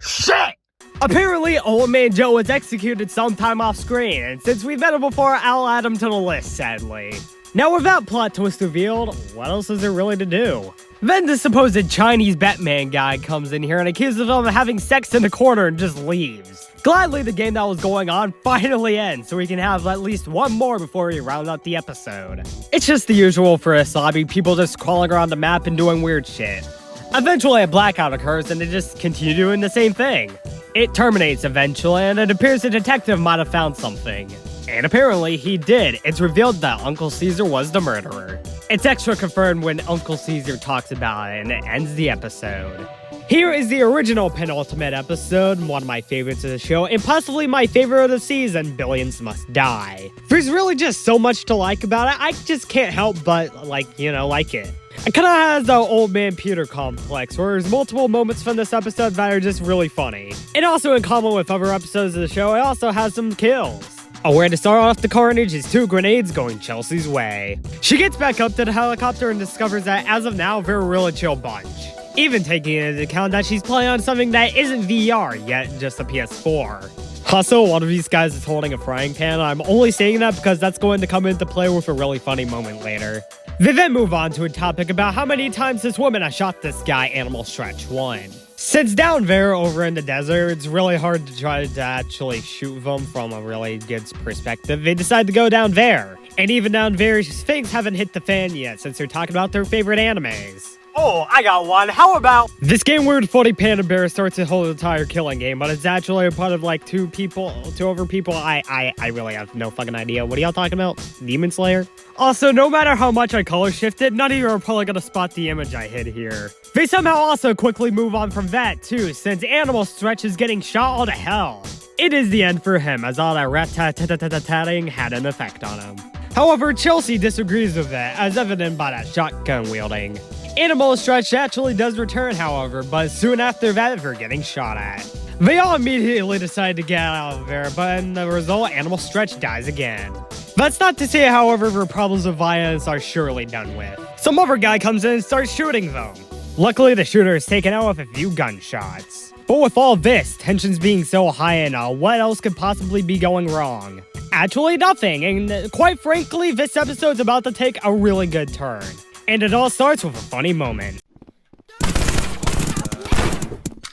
Shit! Apparently, Old Man Joe was executed sometime off screen, and since we've met him before, I'll add him to the list, sadly. Now, with that plot twist revealed, what else is there really to do? Then the supposed Chinese Batman guy comes in here and accuses him of having sex in the corner and just leaves. Gladly, the game that was going on finally ends, so we can have at least one more before we round out the episode. It's just the usual for a lobby, people just crawling around the map and doing weird shit. Eventually, a blackout occurs and they just continue doing the same thing. It terminates eventually, and it appears the detective might have found something. And apparently, he did. It's revealed that Uncle Cesar was the murderer. It's extra confirmed when Uncle Cesar talks about it, and it ends the episode. Here is the original penultimate episode, one of my favorites of the show, and possibly my favorite of the season, Billions Must Die. There's really just so much to like about it, I just can't help but, like it. It kinda has the old man Peter complex, where there's multiple moments from this episode that are just really funny. And also in common with other episodes of the show, it also has some kills. A way to start off the carnage is 2 grenades going Chelsea's way. She gets back up to the helicopter and discovers that, as of now, they're a really chill bunch. Even taking into account that she's playing on something that isn't VR, yet just a PS4. Also, one of these guys is holding a frying pan, and I'm only saying that because that's going to come into play with a really funny moment later. They then move on to a topic about how many times this woman has shot this guy, Animal Stretch 1. Since down there over in the desert, it's really hard to try to actually shoot them from a really good perspective, they decide to go down there. And even down there, things haven't hit the fan yet since they're talking about their favorite animes. Oh, I got one. How about... This game Weird Funny Panda Bear starts a whole entire killing game, but it's actually a part of like two other people. I really have no fucking idea. What are y'all talking about? Demon Slayer? Also, no matter how much I color shifted, none of you are probably gonna spot the image I hid here. They somehow also quickly move on from that too, since Animal Stretch is getting shot all to hell. It is the end for him, as all that rat-tat-tat-tat-tatting had an effect on him. However, Chelsea disagrees with that, as evident by that shotgun wielding. Animal Stretch actually does return, however, but soon after that, they're getting shot at. They all immediately decide to get out of there, but in the result, Animal Stretch dies again. That's not to say, however, their problems with violence are surely done with. Some other guy comes in and starts shooting them. Luckily, the shooter is taken out with a few gunshots. But with all this, tensions being so high and all, what else could possibly be going wrong? Actually, nothing, and quite frankly, this episode's about to take a really good turn. And it all starts with a funny moment.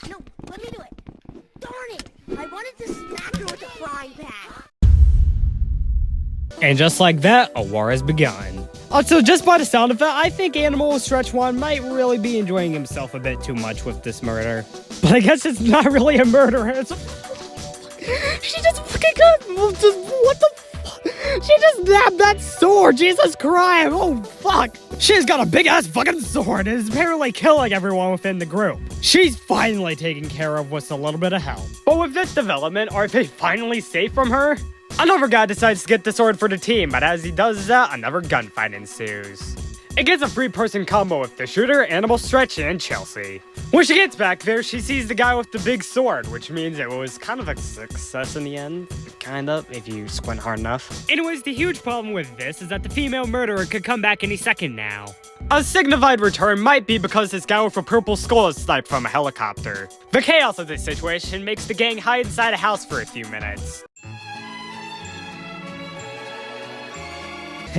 No, let me do it. Darn it! I wanted to smack her with a frying pan. And just like that, a war has begun. Also, just by the sound of it, I think Animal Stretch 1 might really be enjoying himself a bit too much with this murder. But I guess it's not really a murder. She just fucking got... What the fuck? She just nabbed that sword. Jesus Christ. Oh, fuck. She's got a big-ass fucking sword and is apparently killing everyone within the group. She's finally taking care of what's a little bit of help. But with this development, are they finally safe from her? Another guy decides to get the sword for the team, but as he does that, another gunfight ensues. It gets a 3-person combo with the shooter, Animal Stretch, and Chelsea. When she gets back there, she sees the guy with the big sword, which means it was kind of a success in the end. Kind of, if you squint hard enough. Anyways, the huge problem with this is that the female murderer could come back any second now. A signified return might be because this guy with a purple skull is sniped from a helicopter. The chaos of this situation makes the gang hide inside a house for a few minutes.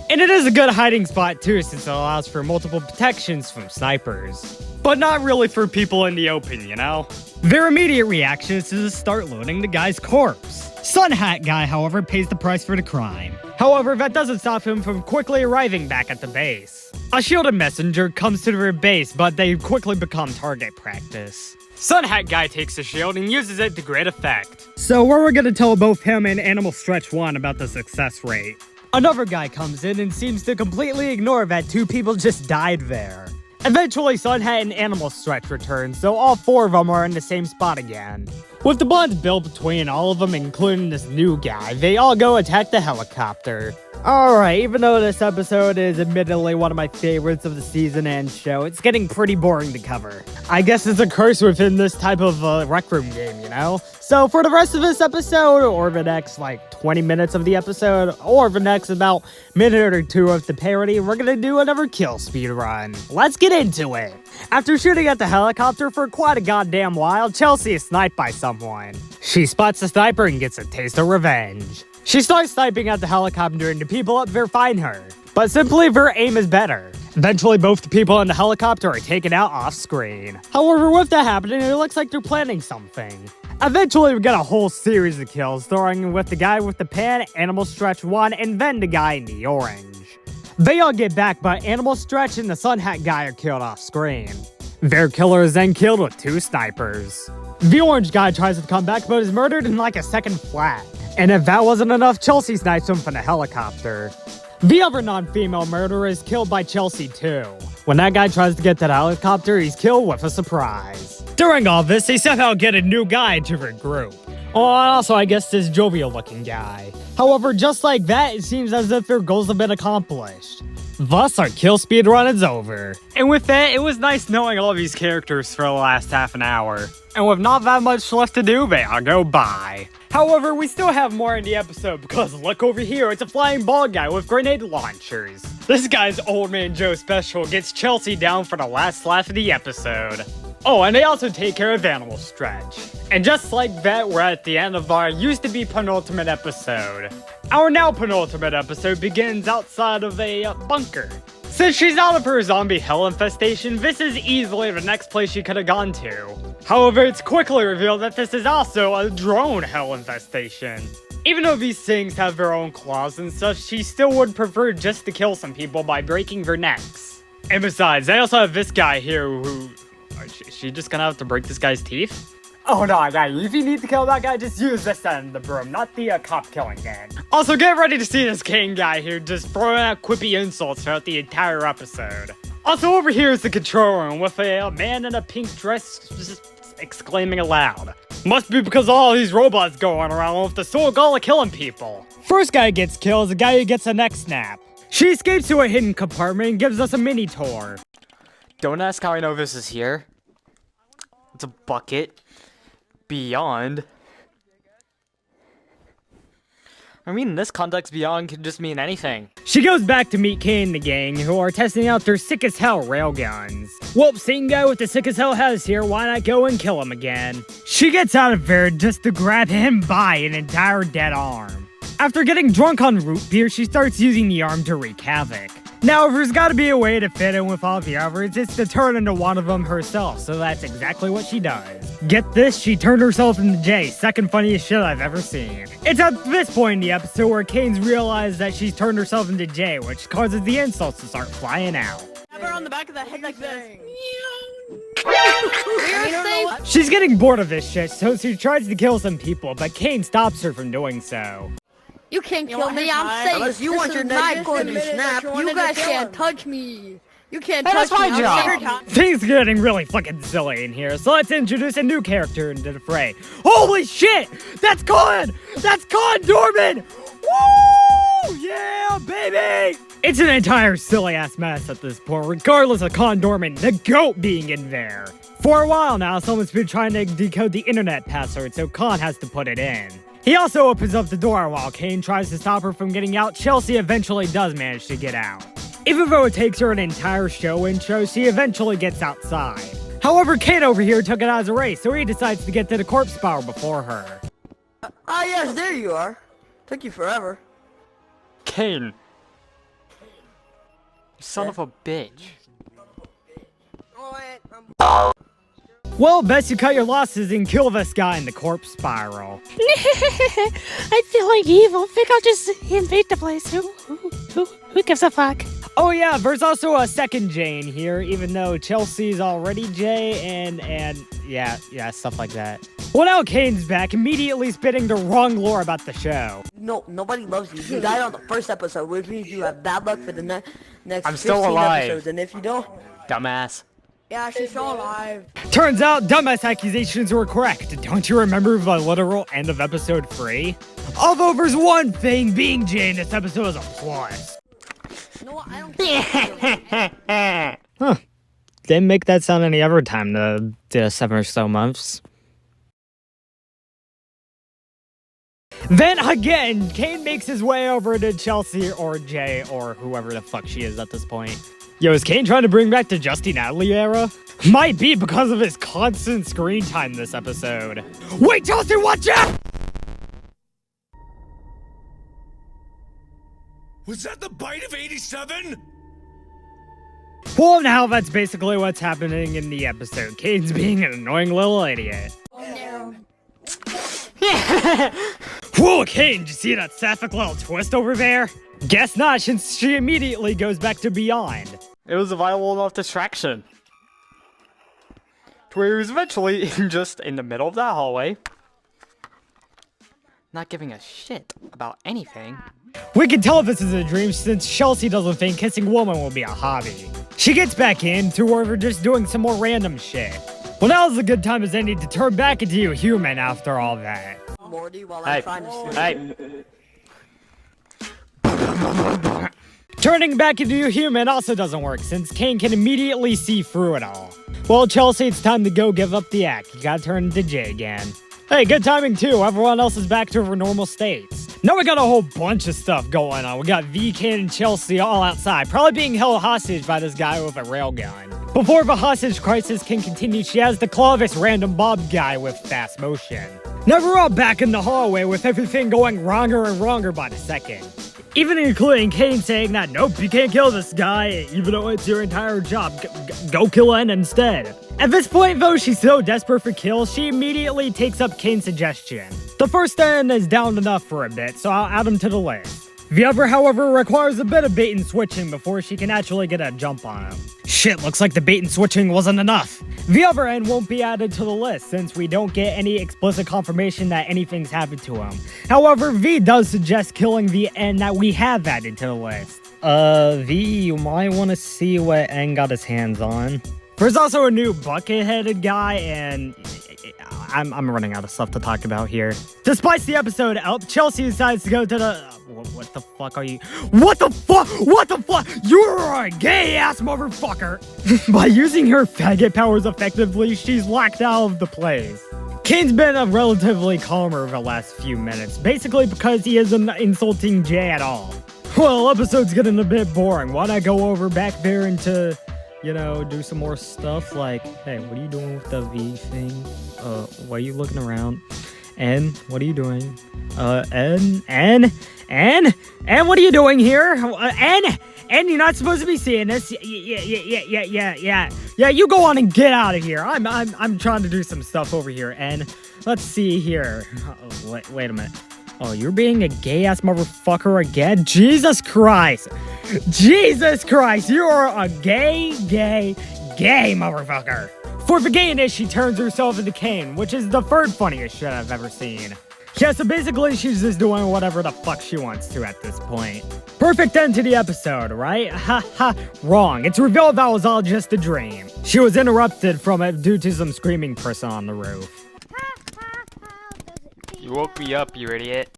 And it is a good hiding spot too, since it allows for multiple protections from snipers. But not really for people in the open, you know? Their immediate reaction is to just start loading the guy's corpse. Sun Hat Guy, however, pays the price for the crime. However, that doesn't stop him from quickly arriving back at the base. A shielded messenger comes to their base, but they quickly become target practice. Sun Hat Guy takes the shield and uses it to great effect. So we're gonna tell both him and Animal Stretch 1 about the success rate. Another guy comes in and seems to completely ignore that 2 people just died there. Eventually, Sun Hat and Animal Stretch return, so all 4 of them are in the same spot again. With the bonds built between all of them, including this new guy, they all go attack the helicopter. Alright, even though this episode is admittedly one of my favorites of the season and show, it's getting pretty boring to cover. I guess it's a curse within this type of Rec Room game, you know? So for the rest of this episode, or the next like 20 minutes of the episode, or the next about minute or 2 of the parody, we're gonna do another kill speed run. Let's get into it! After shooting at the helicopter for quite a goddamn while, Chelsea is sniped by someone. She spots the sniper and gets a taste of revenge. She starts sniping at the helicopter and the people up there find her. But simply their aim is better. Eventually both the people in the helicopter are taken out off screen. However, with that happening, it looks like they're planning something. Eventually we get a whole series of kills, starting with the guy with the pan, Animal Stretch 1, and then the guy in the orange. They all get back, but Animal Stretch and the Sun Hat Guy are killed off screen. Their killer is then killed with 2 snipers. The orange guy tries to come back, but is murdered in like a second flat. And if that wasn't enough, Chelsea snipes him from the helicopter. The other non-female murderer is killed by Chelsea too. When that guy tries to get to the helicopter, he's killed with a surprise. During all this, they somehow get a new guy to their group. Oh, and also I guess this jovial-looking guy. However, just like that, it seems as if their goals have been accomplished. Thus, our kill speed run is over. And with that, it was nice knowing all these characters for the last half an hour. And with not that much left to do, they all go bye. However, we still have more in the episode because look over here, it's a flying bald guy with grenade launchers. This guy's Old Man Joe special gets Chelsea down for the last laugh of the episode. Oh, and they also take care of Animal Stretch. And just like that, we're at the end of our used-to-be penultimate episode. Our now penultimate episode begins outside of a bunker. Since she's out of her zombie hell infestation, this is easily the next place she could have gone to. However, it's quickly revealed that this is also a drone hell infestation. Even though these things have their own claws and stuff, she still would prefer just to kill some people by breaking their necks. And besides, I also have this guy here who... Is she just gonna have to break this guy's teeth? Oh no, if you need to kill that guy, just use this end of the broom, not the cop killing end. Also, get ready to see this Kane guy here just throwing out quippy insults throughout the entire episode. Also, over here is the control room with a man in a pink dress just exclaiming aloud. Must be because of all these robots going around with the sole goal of killing people. First guy gets killed is the guy who gets a neck snap. She escapes to a hidden compartment and gives us a mini tour. Don't ask how I know this is here. It's a bucket. Beyond. I mean, in this context, beyond could just mean anything. She goes back to meet Kane and the gang, who are testing out their sick-as-hell railguns. Well, same guy with the sick-as-hell has here, why not go and kill him again? She gets out of there just to grab him by an entire dead arm. After getting drunk on root beer, she starts using the arm to wreak havoc. Now, if there's gotta be a way to fit in with all the others, it's to turn into one of them herself, so that's exactly what she does. Get this, she turned herself into Jay, second funniest shit I've ever seen. It's at this point in the episode where Kane's realized that she's turned herself into Jay, which causes the insults to start flying out. Have her on the back of the head like this. She's getting bored of this shit, so she tries to kill some people, but Kane stops her from doing so. You can't kill me, I'm safe. Unless you want your neck snap. You guys can't touch me. You can't Hey, touch that's my me. job. Things are getting really fucking silly in here, so let's introduce a new character into the fray. Holy shit! That's Con! That's Con Dorman! Woo! Woo! Yeah, baby! It's an entire silly-ass mess at this point, regardless of Condorman, the goat, being in there. For a while now, someone's been trying to decode the internet password, so Con has to put it in. He also opens up the door while Kane tries to stop her from getting out. Chelsea eventually does manage to get out. Even though it takes her an entire show intro, she eventually gets outside. However, Kane over here took it as a race, so he decides to get to the corpse spiral before her. Ah, yes, there you are. Took you forever. Kane. You son of a bitch. Well, best you cut your losses and kill this guy in the corpse spiral. I feel like evil. Think I'll just invade the place. Who gives a fuck? Oh yeah, there's also a second Jane here, even though Chelsea's already Jay, and yeah, stuff like that. Well, now Kane's back, immediately spitting the wrong lore about the show. No, nobody loves you. You died on the first episode, which means you have bad luck for the next I'm 15 still alive. episodes, and if you don't... Dumbass. Yeah, she's still alive. Turns out, dumbass accusations were correct. Don't you remember the literal end of episode 3? Although there's one thing, being Jay in this episode is a plus. No, I don't. Huh. Didn't make that sound any other time the 7 or so months. Then again, Kane makes his way over to Chelsea or Jay or whoever the fuck she is at this point. Yo, is Kane trying to bring back the Justy Natalie era? Might be because of his constant screen time this episode. Wait, Chelsea, watch out! Was that the bite of 87? Well, now that's basically what's happening in the episode. Kane's being an annoying little idiot. Whoa, Kane, did you see that sapphic little twist over there? Guess not, since she immediately goes back to Beyond. It was a viable enough distraction. To where he was eventually just in the middle of that hallway. Not giving a shit about anything. We can tell if this is a dream since Chelsea doesn't think kissing woman will be a hobby. She gets back into where we're just doing some more random shit. Well, now's a good time as any to turn back into a human after all that. Morty, while Hey, I'm trying to sleep. hey. Turning back into a human also doesn't work since Kane can immediately see through it all. Well, Chelsea, it's time to go give up the act. You gotta turn into Jay again. Hey, good timing too. Everyone else is back to their normal states. Now we got a whole bunch of stuff going on. We got V, Kane, and Chelsea all outside, probably being held hostage by this guy with a railgun. Before the hostage crisis can continue, she has to claw this random Bob guy with fast motion. Now we're all back in the hallway with everything going wronger and wronger by the second. Even including Kane saying that, nope, you can't kill this guy, even though it's your entire job. Go kill N instead. At this point, though, she's so desperate for kills, she immediately takes up Kane's suggestion. The first N is down enough for a bit, so I'll add him to the list. The other, however, requires a bit of bait and switching before she can actually get a jump on him. Shit, looks like the bait and switching wasn't enough. The other N won't be added to the list since we don't get any explicit confirmation that anything's happened to him. However, V does suggest killing the N that we have added to the list. V, you might want to see what N got his hands on. There's also a new bucket-headed guy, and I'm running out of stuff to talk about here. Despite the episode up, Chelsea decides to go to the... What the fuck are you... What the fuck? What the fuck? You're a gay-ass motherfucker! By using her faggot powers effectively, she's locked out of the place. Kane's been a relatively calmer the last few minutes, basically because he isn't insulting Jay at all. Well, episode's getting a bit boring. Why not go over back there into... You know, do some more stuff like, hey, what are you doing with the V thing? Why are you looking around? And what are you doing? And what are you doing here? And you're not supposed to be seeing this. Yeah, you go on and get out of here. I'm trying to do some stuff over here. And let's see here. Wait a minute. Oh, you're being a gay-ass motherfucker again? Jesus Christ! Jesus Christ! You're a gay motherfucker! For the gayness, she turns herself into Kane, which is the third funniest shit I've ever seen. Yeah, so basically, she's just doing whatever the fuck she wants to at this point. Perfect end to the episode, right? Ha, wrong. It's revealed that was all just a dream. She was interrupted from it due to some screaming person on the roof. You woke me up, you idiot.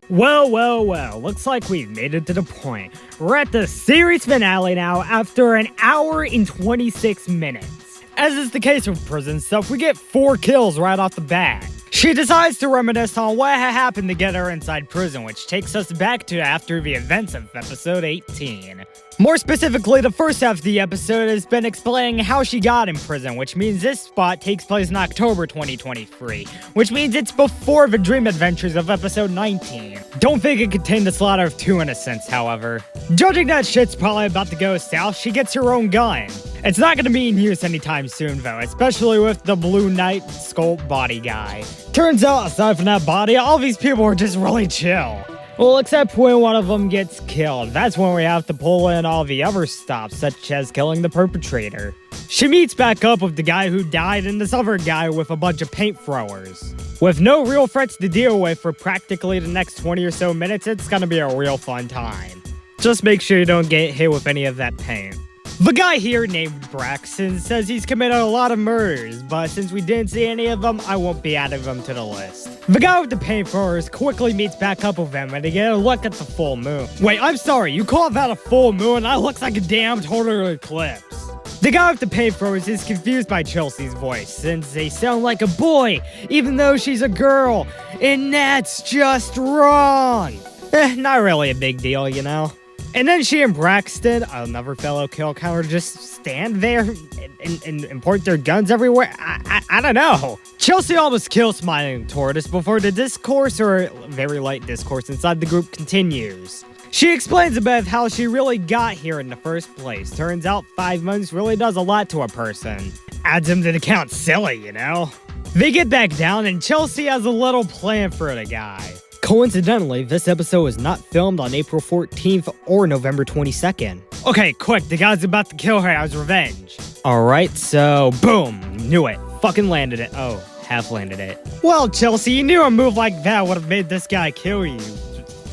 Well, looks like we've made it to the point. We're at the series finale now after an hour and 26 minutes. As is the case with prison stuff, we get 4 kills right off the bat. She decides to reminisce on what had happened to get her inside prison, which takes us back to after the events of episode 18. More specifically, the first half of the episode has been explaining how she got in prison, which means this spot takes place in October 2023, which means it's before the dream adventures of episode 19. Don't think it contained the slaughter of 2 innocents, however. Judging that shit's probably about to go south, she gets her own gun. It's not going to be in use anytime soon, though, especially with the Blue Knight Sculpt body guy. Turns out, aside from that body, all these people are just really chill. Well, except when one of them gets killed. That's when we have to pull in all the other stops, such as killing the perpetrator. She meets back up with the guy who died and this other guy with a bunch of paint throwers. With no real threats to deal with for practically the next 20 or so minutes, it's gonna be a real fun time. Just make sure you don't get hit with any of that paint. The guy here named Braxton says he's committed a lot of murders, but since we didn't see any of them, I won't be adding them to the list. The guy with the paint throwers quickly meets back up with them and they get a look at the full moon. Wait, I'm sorry, you call that a full moon? That looks like a damn total eclipse. The guy with the paint throwers is confused by Chelsea's voice, since they sound like a boy, even though she's a girl, and that's just wrong. Not really a big deal, you know? And then she and Braxton, another fellow kill counter, just stand there and point their guns everywhere. I don't know. Chelsea almost kills Smiling Tortoise before the discourse, or very light discourse inside the group, continues. She explains a bit of how she really got here in the first place. Turns out 5 months really does a lot to a person. Adds him to the count silly, you know? They get back down and Chelsea has a little plan for the guy. Coincidentally, this episode was not filmed on April 14th or November 22nd. Okay, quick, the guy's about to kill her as revenge. Alright, so boom, knew it. Fucking landed it. Oh, half landed it. Well, Chelsea, you knew a move like that would have made this guy kill you,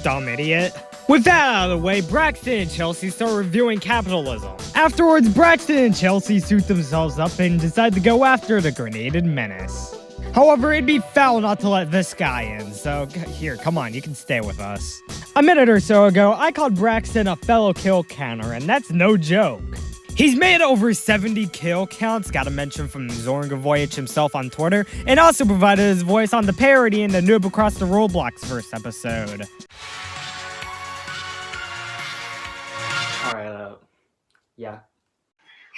dumb idiot. With that out of the way, Braxton and Chelsea start reviewing capitalism. Afterwards, Braxton and Chelsea suit themselves up and decide to go after the grenaded menace. However, it'd be foul not to let this guy in, so here, come on, you can stay with us. A minute or so ago, I called Braxton a fellow kill counter, and that's no joke. He's made over 70 kill counts, gotta mention from Zorngavoyage himself on Twitter, and also provided his voice on the parody in the Noob Across the Roblox verse episode. Alright, yeah.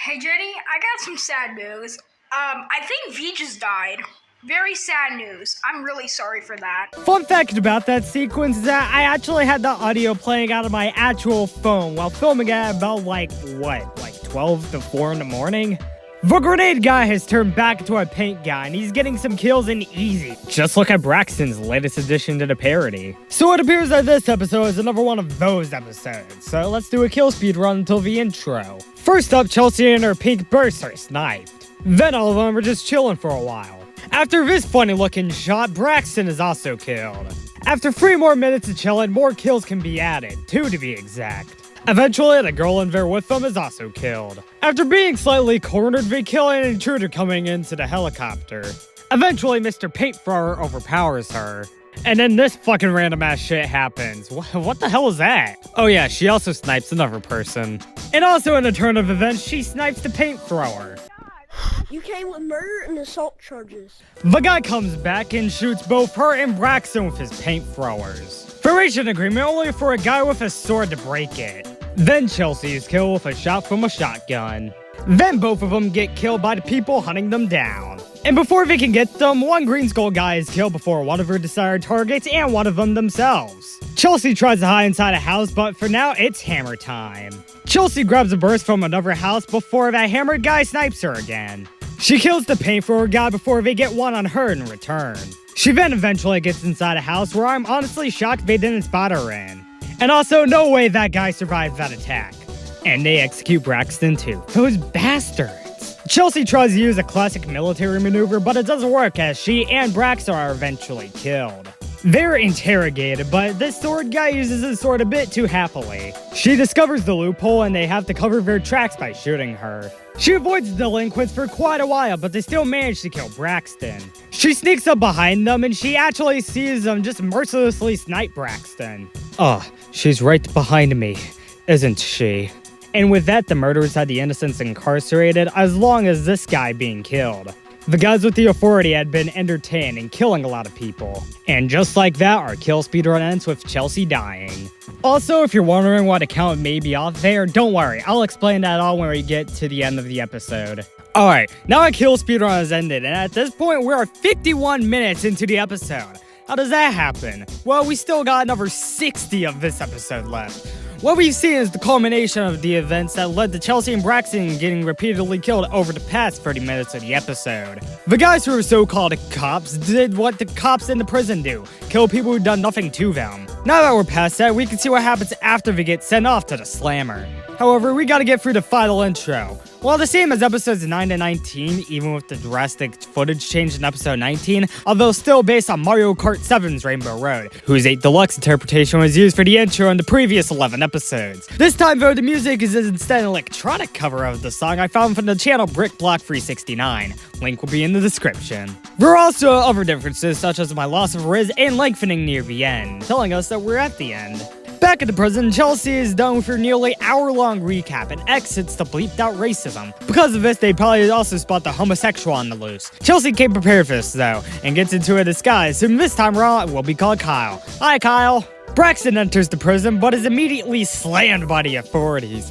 Hey Jenny, I got some sad news. I think V just died. Very sad news. I'm really sorry for that. Fun fact about that sequence is that I actually had the audio playing out of my actual phone while filming at about like 12 to 4 in the morning? The grenade guy has turned back into a paint guy and he's getting some kills in easy. Just look at Braxton's latest addition to the parody. So it appears that this episode is another one of those episodes. So let's do a kill speed run until the intro. First up, Chelsea and her pink burst are sniped. Then all of them are just chilling for a while. After this funny looking shot, Braxton is also killed. After 3 more minutes of chilling, more kills can be added, 2 to be exact. Eventually, the girl in there with them is also killed. After being slightly cornered, they kill an intruder coming into the helicopter. Eventually, Mr. Paint Thrower overpowers her. And then this fucking random ass shit happens. What the hell is that? Oh yeah, she also snipes another person. And also in a turn of events, she snipes the paint thrower. You came with murder and assault charges. The guy comes back and shoots both her and Braxton with his paint throwers. Variation agreement only for a guy with a sword to break it. Then Chelsea is killed with a shot from a shotgun. Then both of them get killed by the people hunting them down. And before they can get them, one green skull guy is killed before one of her desired targets and one of them themselves. Chelsea tries to hide inside a house, but for now, it's hammer time. Chelsea grabs a burst from another house before that hammered guy snipes her again. She kills the paint thrower guy before they get one on her in return. She then eventually gets inside a house where I'm honestly shocked they didn't spot her in. And also, no way that guy survived that attack. And they execute Braxton too. Those bastards. Chelsea tries to use a classic military maneuver, but it doesn't work as she and Braxton are eventually killed. They're interrogated, but this sword guy uses his sword a bit too happily. She discovers the loophole and they have to cover their tracks by shooting her. She avoids the delinquents for quite a while, but they still manage to kill Braxton. She sneaks up behind them and she actually sees them just mercilessly snipe Braxton. She's right behind me, isn't she? And with that, the murderers had the innocents incarcerated as long as this guy being killed. The guys with the authority had been entertained and killing a lot of people. And just like that, our kill speedrun ends with Chelsea dying. Also, if you're wondering what account may be off there, don't worry, I'll explain that all when we get to the end of the episode. Alright, now our kill speedrun has ended, and at this point, we are 51 minutes into the episode. How does that happen? Well, we still got another 60 of this episode left. What we've seen is the culmination of the events that led to Chelsea and Braxton getting repeatedly killed over the past 30 minutes of the episode. The guys who were so-called cops did what the cops in the prison do, kill people who've done nothing to them. Now that we're past that, we can see what happens after they get sent off to the slammer. However, we gotta get through the final intro. Well, the same as episodes 9 to 19, even with the drastic footage change in episode 19, although still based on Mario Kart 7's Rainbow Road, whose 8 Deluxe interpretation was used for the intro in the previous 11 episodes. This time, though, the music is instead an electronic cover of the song I found from the channel Recblox 369. Link will be in the description. There are also other differences, such as my loss of Riz and lengthening near the end, telling us that we're at the end. Back at the prison, Chelsea is done with her nearly hour-long recap and exits to bleeped out racism. Because of this, they probably also spot the homosexual on the loose. Chelsea came prepared for this, though, and gets into a disguise, whom this time around will be called Kyle. Hi, Kyle! Braxton enters the prison, but is immediately slammed by the authorities.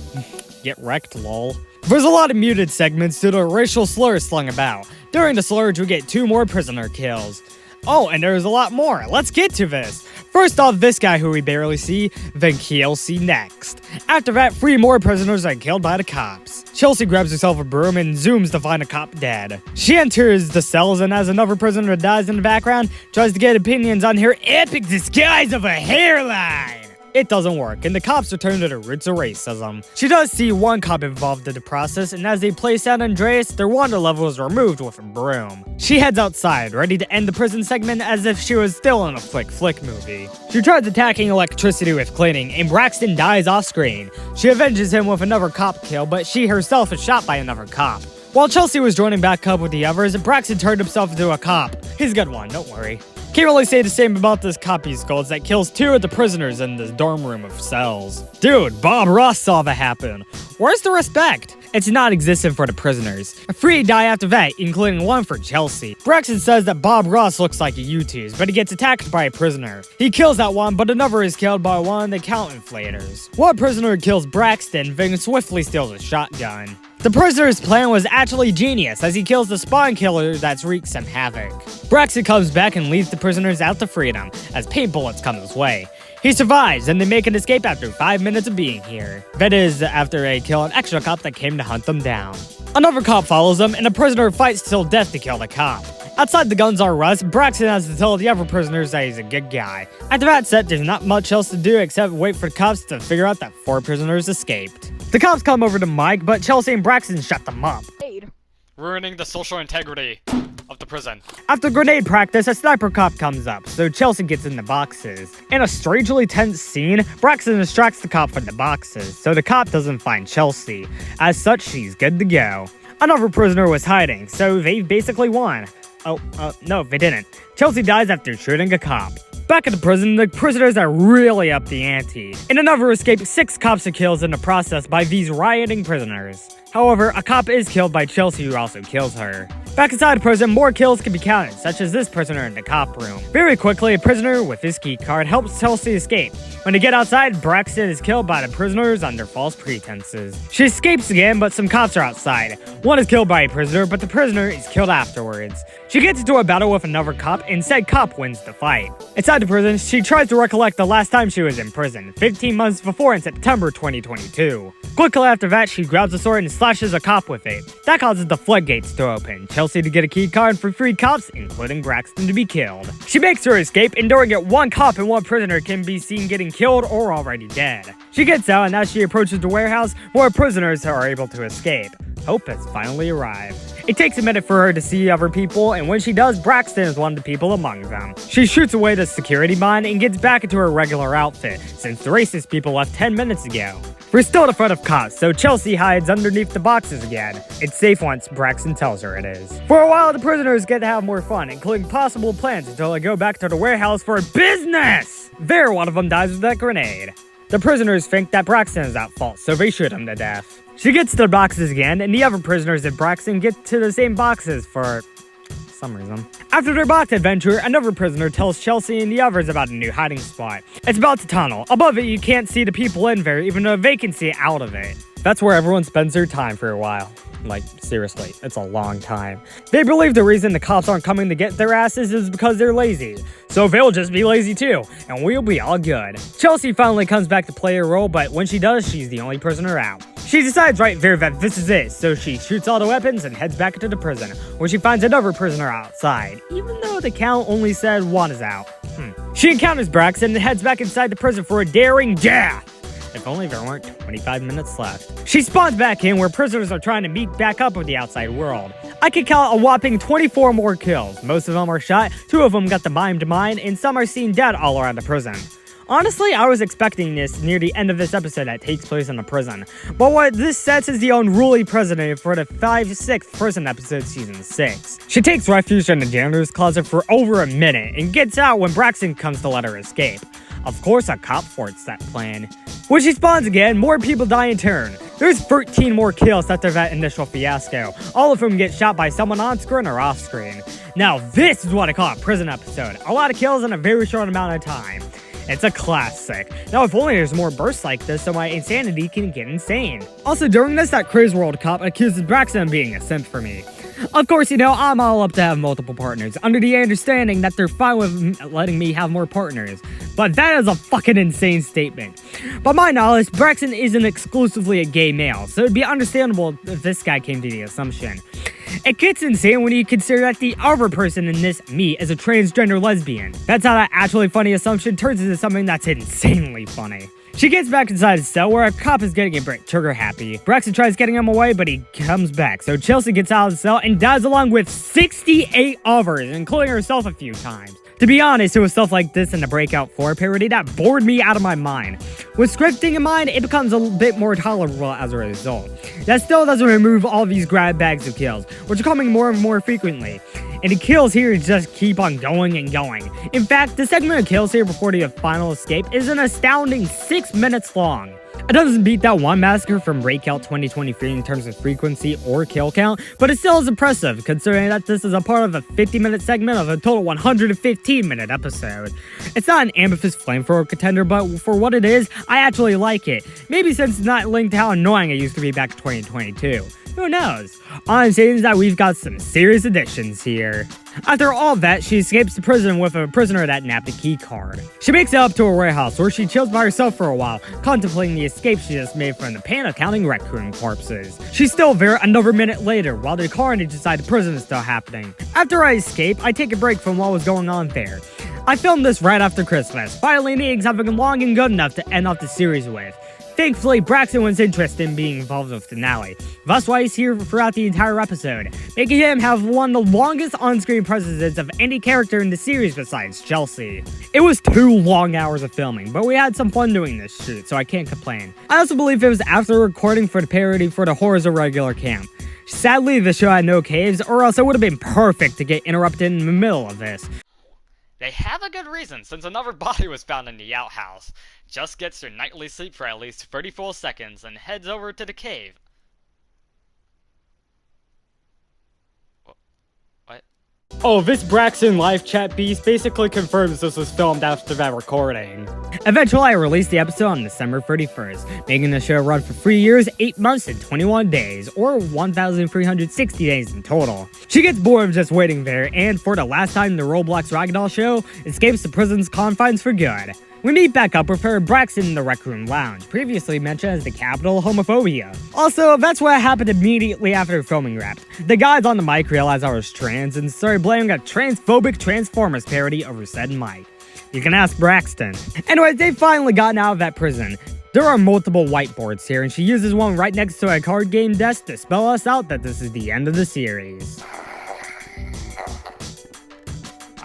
Get wrecked, lol. There's a lot of muted segments due to racial slurs slung about. During the slurs, we get 2 more prisoner kills. Oh, and there's a lot more. Let's get to this. First off, this guy who we barely see, then Chelsea next. After that, 3 more prisoners are killed by the cops. Chelsea grabs herself a broom and zooms to find a cop dead. She enters the cells and as another prisoner dies in the background, tries to get opinions on her epic disguise of a hairline. It doesn't work, and the cops return to the roots of racism. She does see one cop involved in the process, and as they place out Andreas, their wonder level is removed with a broom. She heads outside, ready to end the prison segment as if she was still in a flick movie. She tries attacking electricity with cleaning, and Braxton dies off screen. She avenges him with another cop kill, but she herself is shot by another cop. While Chelsea was joining back up with the others, Braxton turned himself into a cop. He's a good one, don't worry. Can't really say the same about this cop he scolds that kills 2 of the prisoners in this dorm room of cells. Dude, Bob Ross saw that happen. Where's the respect? It's not existent for the prisoners. 3 die after that, including 1 for Chelsea. Braxton says that Bob Ross looks like a U-Tease, but he gets attacked by a prisoner. He kills that one, but another is killed by one of the count inflators. One prisoner kills Braxton, then swiftly steals a shotgun. The prisoner's plan was actually genius, as he kills the spawn killer that's wreaked some havoc. Braxton comes back and leads the prisoners out to freedom, as paint bullets come his way. He survives, and they make an escape after 5 minutes of being here. That is, after they kill an extra cop that came to hunt them down. Another cop follows them, and the prisoner fights till death to kill the cop. Outside the guns are rust, Braxton has to tell the other prisoners that he's a good guy. After that set, there's not much else to do except wait for the cops to figure out that 4 prisoners escaped. The cops come over to Mike, but Chelsea and Braxton shut them up. Ruining the social integrity of the prison. After grenade practice, a sniper cop comes up, so Chelsea gets in the boxes. In a strangely tense scene, Braxton distracts the cop from the boxes, so the cop doesn't find Chelsea. As such, she's good to go. Another prisoner was hiding, so they basically won. No, they didn't. Chelsea dies after shooting a cop. Back at the prison, the prisoners are really up the ante. In another escape, 6 cops are killed in the process by these rioting prisoners. However, a cop is killed by Chelsea who also kills her. Back inside prison, more kills can be counted, such as this prisoner in the cop room. Very quickly, a prisoner with his key card helps Chelsea escape. When they get outside, Braxton is killed by the prisoners under false pretenses. She escapes again, but some cops are outside. One is killed by a prisoner, but the prisoner is killed afterwards. She gets into a battle with another cop, and said cop wins the fight. Inside the prison, she tries to recollect the last time she was in prison, 15 months before in September 2022. Quickly after that, she grabs a sword and slashes a cop with it. That causes the floodgates to open, Chelsea to get a key card for 3 cops, including Braxton, to be killed. She makes her escape, and during it, 1 cop and 1 prisoner can be seen getting killed or already dead. She gets out, and as she approaches the warehouse, more prisoners are able to escape. Hope has finally arrived. It takes a minute for her to see other people, and when she does, Braxton is one of the people among them. She shoots away the security mine and gets back into her regular outfit, since the racist people left 10 minutes ago. We're still in front of cops, so Chelsea hides underneath the boxes again. It's safe once Braxton tells her it is. For a while, the prisoners get to have more fun, including possible plans until they go back to the warehouse for business! There, one of them dies with that grenade. The prisoners think that Braxton is at fault, so they shoot him to death. She gets to the boxes again, and the other prisoners and Braxton get to the same boxes for some reason. After their box adventure, another prisoner tells Chelsea and the others about a new hiding spot. It's about the tunnel. Above it, you can't see the people in there, even though they can see out of it. That's where everyone spends their time for a while. Like, seriously, it's a long time. They believe the reason the cops aren't coming to get their asses is because they're lazy. So they'll just be lazy too, and we'll be all good. Chelsea finally comes back to play her role, but when she does, she's the only prisoner out. She decides right there that this is it, so she shoots all the weapons and heads back into the prison, where she finds another prisoner outside, even though the count only said one is out. She encounters Braxton and heads back inside the prison for a daring death. If only there weren't 25 minutes left. She spawns back in where prisoners are trying to meet back up with the outside world. I could count a whopping 24 more kills. Most of them are shot, 2 of them got the mime to mine, and some are seen dead all around the prison. Honestly, I was expecting this near the end of this episode that takes place in a prison. But what this sets is the unruly president for the 5/6 prison episode season 6. She takes refuge in the janitor's closet for over a minute and gets out when Braxton comes to let her escape. Of course, a cop thwarts that plan. When she spawns again, more people die in turn. There's 13 more kills after that initial fiasco. All of them get shot by someone on screen or off screen. Now this is what I call a prison episode. A lot of kills in a very short amount of time. It's a classic. Now if only there's more bursts like this so my insanity can get insane. Also during this, that Crazy World cop accuses Braxton of being a simp for me. Of course, you know, I'm all up to have multiple partners, under the understanding that they're fine with letting me have more partners. But that is a fucking insane statement. By my knowledge, Braxton isn't exclusively a gay male, so it'd be understandable if this guy came to the assumption. It gets insane when you consider that the other person in this, me, is a transgender lesbian. That's how that actually funny assumption turns into something that's insanely funny. She gets back inside the cell where a cop is getting a bit trigger happy. Braxton tries getting him away, but he comes back. So Chelsea gets out of the cell and dies along with 68 others, including herself a few times. To be honest, it was stuff like this in the Breakout 4 parody that bored me out of my mind. With scripting in mind, it becomes a bit more tolerable as a result. That still doesn't remove all these grab bags of kills, which are coming more and more frequently. And the kills here just keep on going and going. In fact, the segment of kills here before the final escape is an astounding 6 minutes long. It doesn't beat that one massacre from Breakout 2023 in terms of frequency or kill count, but it still is impressive considering that this is a part of a 50-minute segment of a total 115-minute episode. It's not an amethyst flamethrower contender, but for what it is, I actually like it. Maybe since it's not linked to how annoying it used to be back in 2022. Who knows? All I'm saying is that we've got some serious additions here. After all that, she escapes the prison with a prisoner that nabbed a key card. She makes it up to a warehouse where she chills by herself for a while, contemplating the escape she just made from the pan-accounting raccoon corpses. She's still there another minute later, while the carnage inside the prison is still happening. After I escape, I take a break from what was going on there. I filmed this right after Christmas, finally needing something long and good enough to end off the series with. Thankfully, Braxton was interested in being involved with the finale. That's why he's here throughout the entire episode, making him have one of the longest on-screen presences of any character in the series besides Chelsea. It was 2 long hours of filming, but we had some fun doing this shoot, so I can't complain. I also believe it was after recording for the parody for the Horrors of Regular Camp. Sadly, the show had no caves, or else it would have been perfect to get interrupted in the middle of this. They have a good reason, since another body was found in the outhouse. Just gets her nightly sleep for at least 34 seconds and heads over to the cave. What? Oh, this Braxton live chat beast basically confirms this was filmed after that recording. Eventually, I released the episode on December 31st, making the show run for 3 years, 8 months, and 21 days, or 1,360 days in total. She gets bored of just waiting there, and for the last time the Roblox Ragdoll show, escapes the prison's confines for good. We meet back up with her Braxton in the Rec Room Lounge, previously mentioned as the capital of homophobia. Also, that's what happened immediately after filming wrapped. The guys on the mic realized I was trans and started blaming a transphobic Transformers parody over said mic. You can ask Braxton. Anyways, they've finally gotten out of that prison. There are multiple whiteboards here, and she uses one right next to a card game desk to spell us out that this is the end of the series.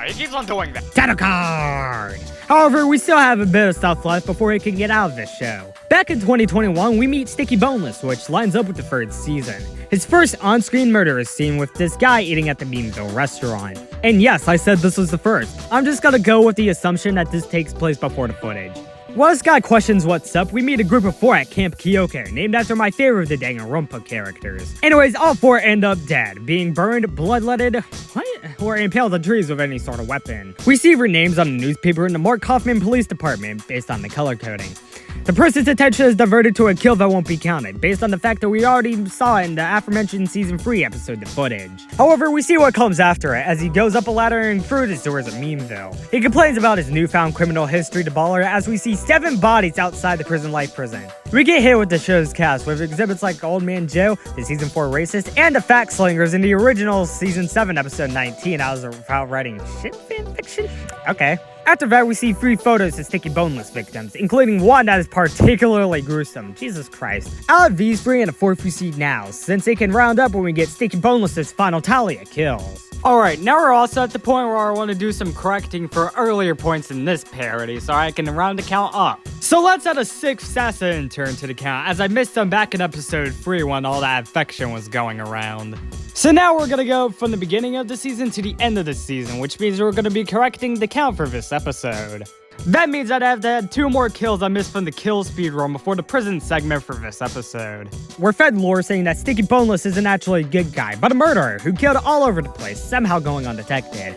He keeps on doing that. Title card! However, we still have a bit of stuff left before we can get out of this show. Back in 2021, we meet Sticky Boneless, which lines up with the third season. His first on-screen murder is seen with this guy eating at the Memeville restaurant. And yes, I said this was the first. I'm just gonna go with the assumption that this takes place before the footage. While this guy questions what's up, we meet a group of 4 at Camp Kyoke, named after my favorite of the Danganronpa characters. Anyways, all 4 end up dead, being burned, bloodletted, or impaled on trees with any sort of weapon. We see their names on the newspaper in the Mark Kaufman Police Department, based on the color coding. The person's attention is diverted to a kill that won't be counted, based on the fact that we already saw in the aforementioned Season 3 episode the footage. However, we see what comes after it, as he goes up a ladder and through the doors of Memeville. He complains about his newfound criminal history to Baller, as we see 7 bodies outside the prison. We get hit with the show's cast, with exhibits like Old Man Joe, the Season 4 racist, and the fact slingers in the original Season 7 episode 19. I was about writing shit fanfiction? Okay. After that, we see 3 photos of Sticky Boneless victims, including one that is particularly gruesome. Jesus Christ. Out of these 3 and a 4th we see now, since they can round up when we get Sticky Boneless's final tally of kills. Alright, now we're also at the point where I want to do some correcting for earlier points in this parody, so I can round the count up. So let's add a 6th Sasa intern to the count, as I missed them back in episode 3 when all that affection was going around. So now we're gonna go from the beginning of the season to the end of the season, which means we're gonna be correcting the count for this episode. That means I'd have to add 2 more kills I missed from the kill speed run before the prison segment for this episode. We're fed lore saying that Sticky Boneless isn't actually a good guy, but a murderer who killed all over the place, somehow going undetected.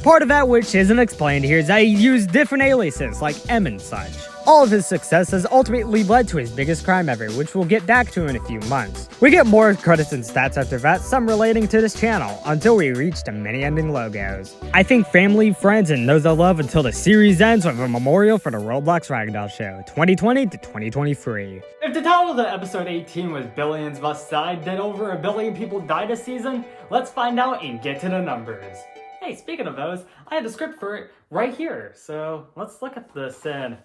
Part of that which isn't explained here is that he used different aliases like M and such. All of his success has ultimately led to his biggest crime ever, which we'll get back to in a few months. We get more credits and stats after that, some relating to this channel, until we reach the many ending logos. I thank family, friends, and those I love until the series ends with a memorial for the Roblox Ragdoll Show, 2020 to 2023. If the title of the episode 18 was Billions Must Die, then over 1 billion people died this season, let's find out and get to the numbers. Hey, speaking of those, I had a script for it right here, so let's look at this and...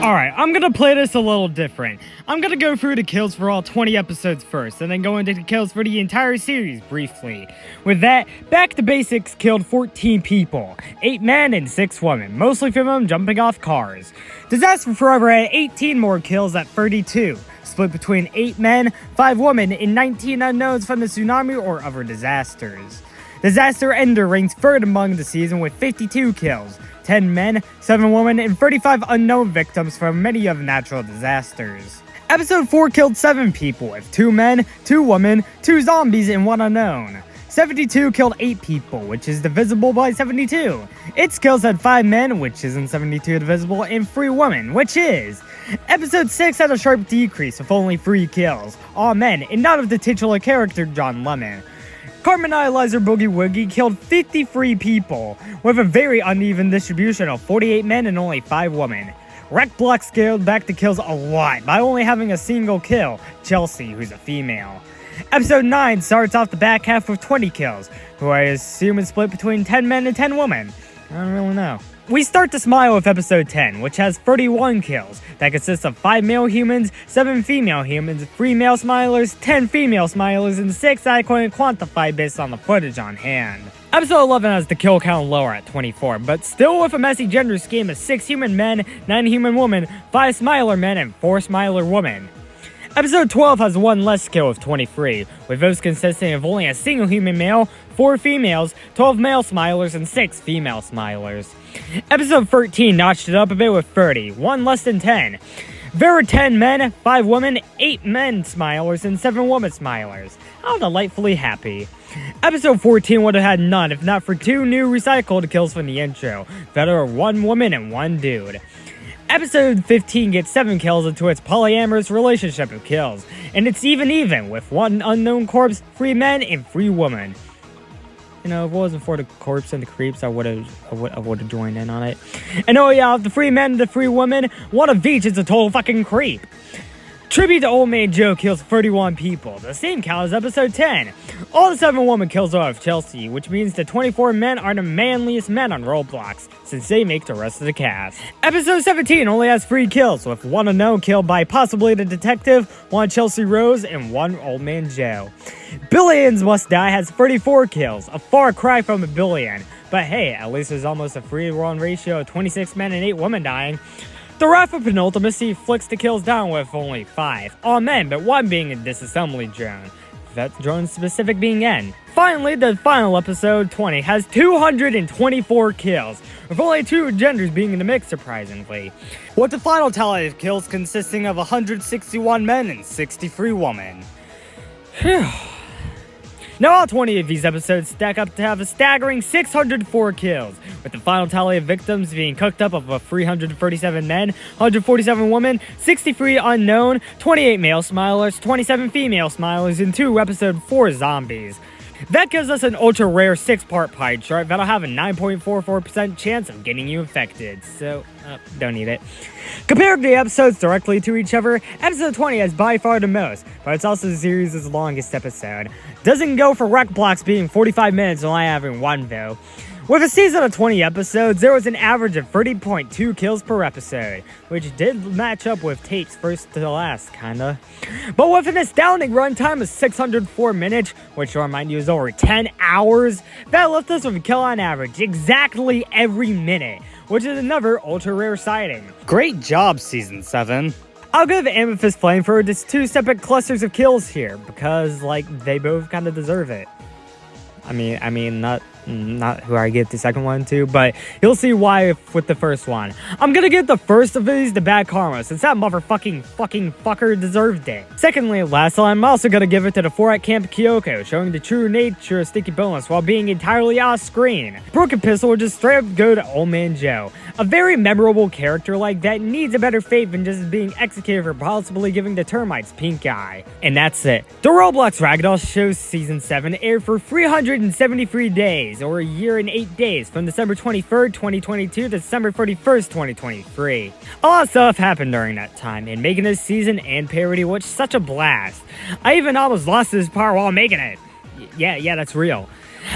Alright, I'm gonna play this a little different. I'm gonna go through the kills for all 20 episodes first, and then go into the kills for the entire series briefly. With that, Back to Basics killed 14 people, 8 men and 6 women, mostly from them jumping off cars. Disaster Forever had 18 more kills at 32, split between 8 men, 5 women, and 19 unknowns from the tsunami or other disasters. Disaster Ender ranks third among the season with 52 kills, 10 men, 7 women, and 35 unknown victims from many of the natural disasters. Episode 4 killed 7 people, with 2 men, 2 women, 2 zombies, and 1 unknown. 72 killed 8 people, which is divisible by 72. Its kills had 5 men, which isn't 72 divisible, and 3 women, which is. Episode 6 had a sharp decrease with only 3 kills, all men, and not of the titular character Jhon Lemon. Cartman Idolizer Boogie Woogie killed 53 people, with a very uneven distribution of 48 men and only 5 women. Recblox scaled back the kills a lot by only having a single kill, Chelsea, who's a female. Episode 9 starts off the back half with 20 kills, who I assume is split between 10 men and 10 women. I don't really know. We start to smile with episode 10, which has 31 kills, that consists of 5 male humans, 7 female humans, 3 male smilers, 10 female smilers, and 6 I couldn't quantify based on the footage on hand. Episode 11 has the kill count lower at 24, but still with a messy gender scheme of 6 human men, 9 human women, 5 smiler men, and 4 smiler women. Episode 12 has 1 less kill with 23, with those consisting of only a single human male, 4 females, 12 male smilers, and 6 female smilers. Episode 13 notched it up a bit with 30, 1 less than 10. There were 10 men, 5 women, 8 men smilers, and 7 women smilers. How delightfully happy. Episode 14 would have had none if not for 2 new recycled kills from the intro, that are 1 woman and 1 dude. Episode 15 gets 7 kills into its polyamorous relationship of kills, and it's even with 1 unknown corpse, 3 men, and 3 women. You know, if it wasn't for the corpse and the creeps, I would have joined in on it. And oh yeah, of the 3 men and the 3 women, 1 of each is a total fucking creep. Tribute to Old Man Joe kills 31 people, the same count as episode 10. All the 7 women kills are of Chelsea, which means the 24 men are the manliest men on Roblox, since they make the rest of the cast. Episode 17 only has 3 kills, with 1 unknown killed by possibly the detective, 1 Chelsea Rose, and 1 Old Man Joe. Billions Must Die has 34 kills, a far cry from a billion. But hey, at least there's almost a 3-to-1 ratio of 26 men and 8 women dying. The Wrath of Penultimacy flicks the kills down with only 5, all men but 1 being a disassembly drone. That drone specific being N. Finally, the final episode, 20, has 224 kills, with only 2 genders being in the mix, surprisingly. With the final tally of kills consisting of 161 men and 63 women. Phew. Now all 20 of these episodes stack up to have a staggering 604 kills, with the final tally of victims being cooked up of 337 men, 147 women, 63 unknown, 28 male smilers, 27 female smilers, and 2 episode 4 zombies. That gives us an ultra rare 6-part pie chart that'll have a 9.44% chance of getting you infected, so don't need it. Comparing the episodes directly to each other, episode 20 has by far the most, but it's also the series' longest episode. Doesn't go for Recblox being 45 minutes and only having 1 though. With a season of 20 episodes, there was an average of 30.2 kills per episode, which did match up with Tate's first to last, kinda. But with an astounding runtime of 604 minutes, which to remind you is over 10 hours, that left us with a kill on average exactly every minute, which is another ultra rare sighting. Great job, Season 7. I'll give Amethyst Flamethrower just 2 separate clusters of kills here, because, like, they both kinda deserve it. I mean, not who I give the second one to, but you'll see why with the first one. I'm gonna give the first of these to Bad Karma, since that fucking fucker deserved it. Secondly, last time, I'm also gonna give it to the 4 at Camp Kyoko, showing the true nature of Sticky Bonus while being entirely off screen. Broken Pistol will just straight up go to Old Man Joe. A very memorable character like that needs a better fate than just being executed for possibly giving the termites pink eye. And that's it. The Roblox Ragdoll shows Season 7 aired for 373 days, or a year and 8 days, from December 23rd, 2022 to December 31st, 2023. A lot of stuff happened during that time, and making this season and parody was such a blast. I even almost lost this power while making it. Yeah, that's real.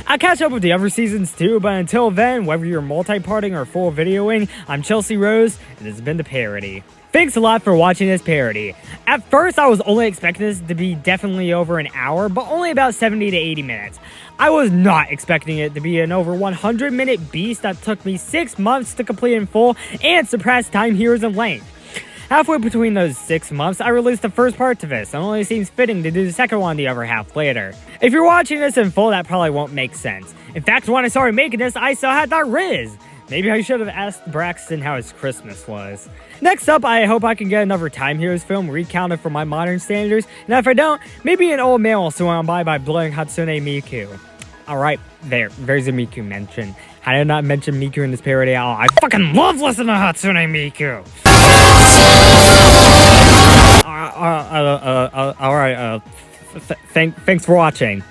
I'll catch up with the other seasons too, but until then, whether you're multi-parting or full videoing, I'm Chelsea Rose, and this has been the parody. Thanks a lot for watching this parody. At first, I was only expecting this to be definitely over an hour, but only about 70 to 80 minutes. I was not expecting it to be an over 100-minute beast that took me 6 months to complete in full and surpassed Time Heroes in length. Halfway between those 6 months, I released the first part to this, and it only seems fitting to do the second one the other half later. If you're watching this in full, that probably won't make sense. In fact, when I started making this, I still had that Riz. Maybe I should have asked Braxton how his Christmas was. Next up, I hope I can get another Time Heroes film recounted for my modern standards, and if I don't, maybe an old man will swing by blowing Hatsune Miku. Alright, there's a Miku mention. I did not mention Miku in this parody at all. I fucking love listening to Hatsune Miku! Alright, thanks for watching.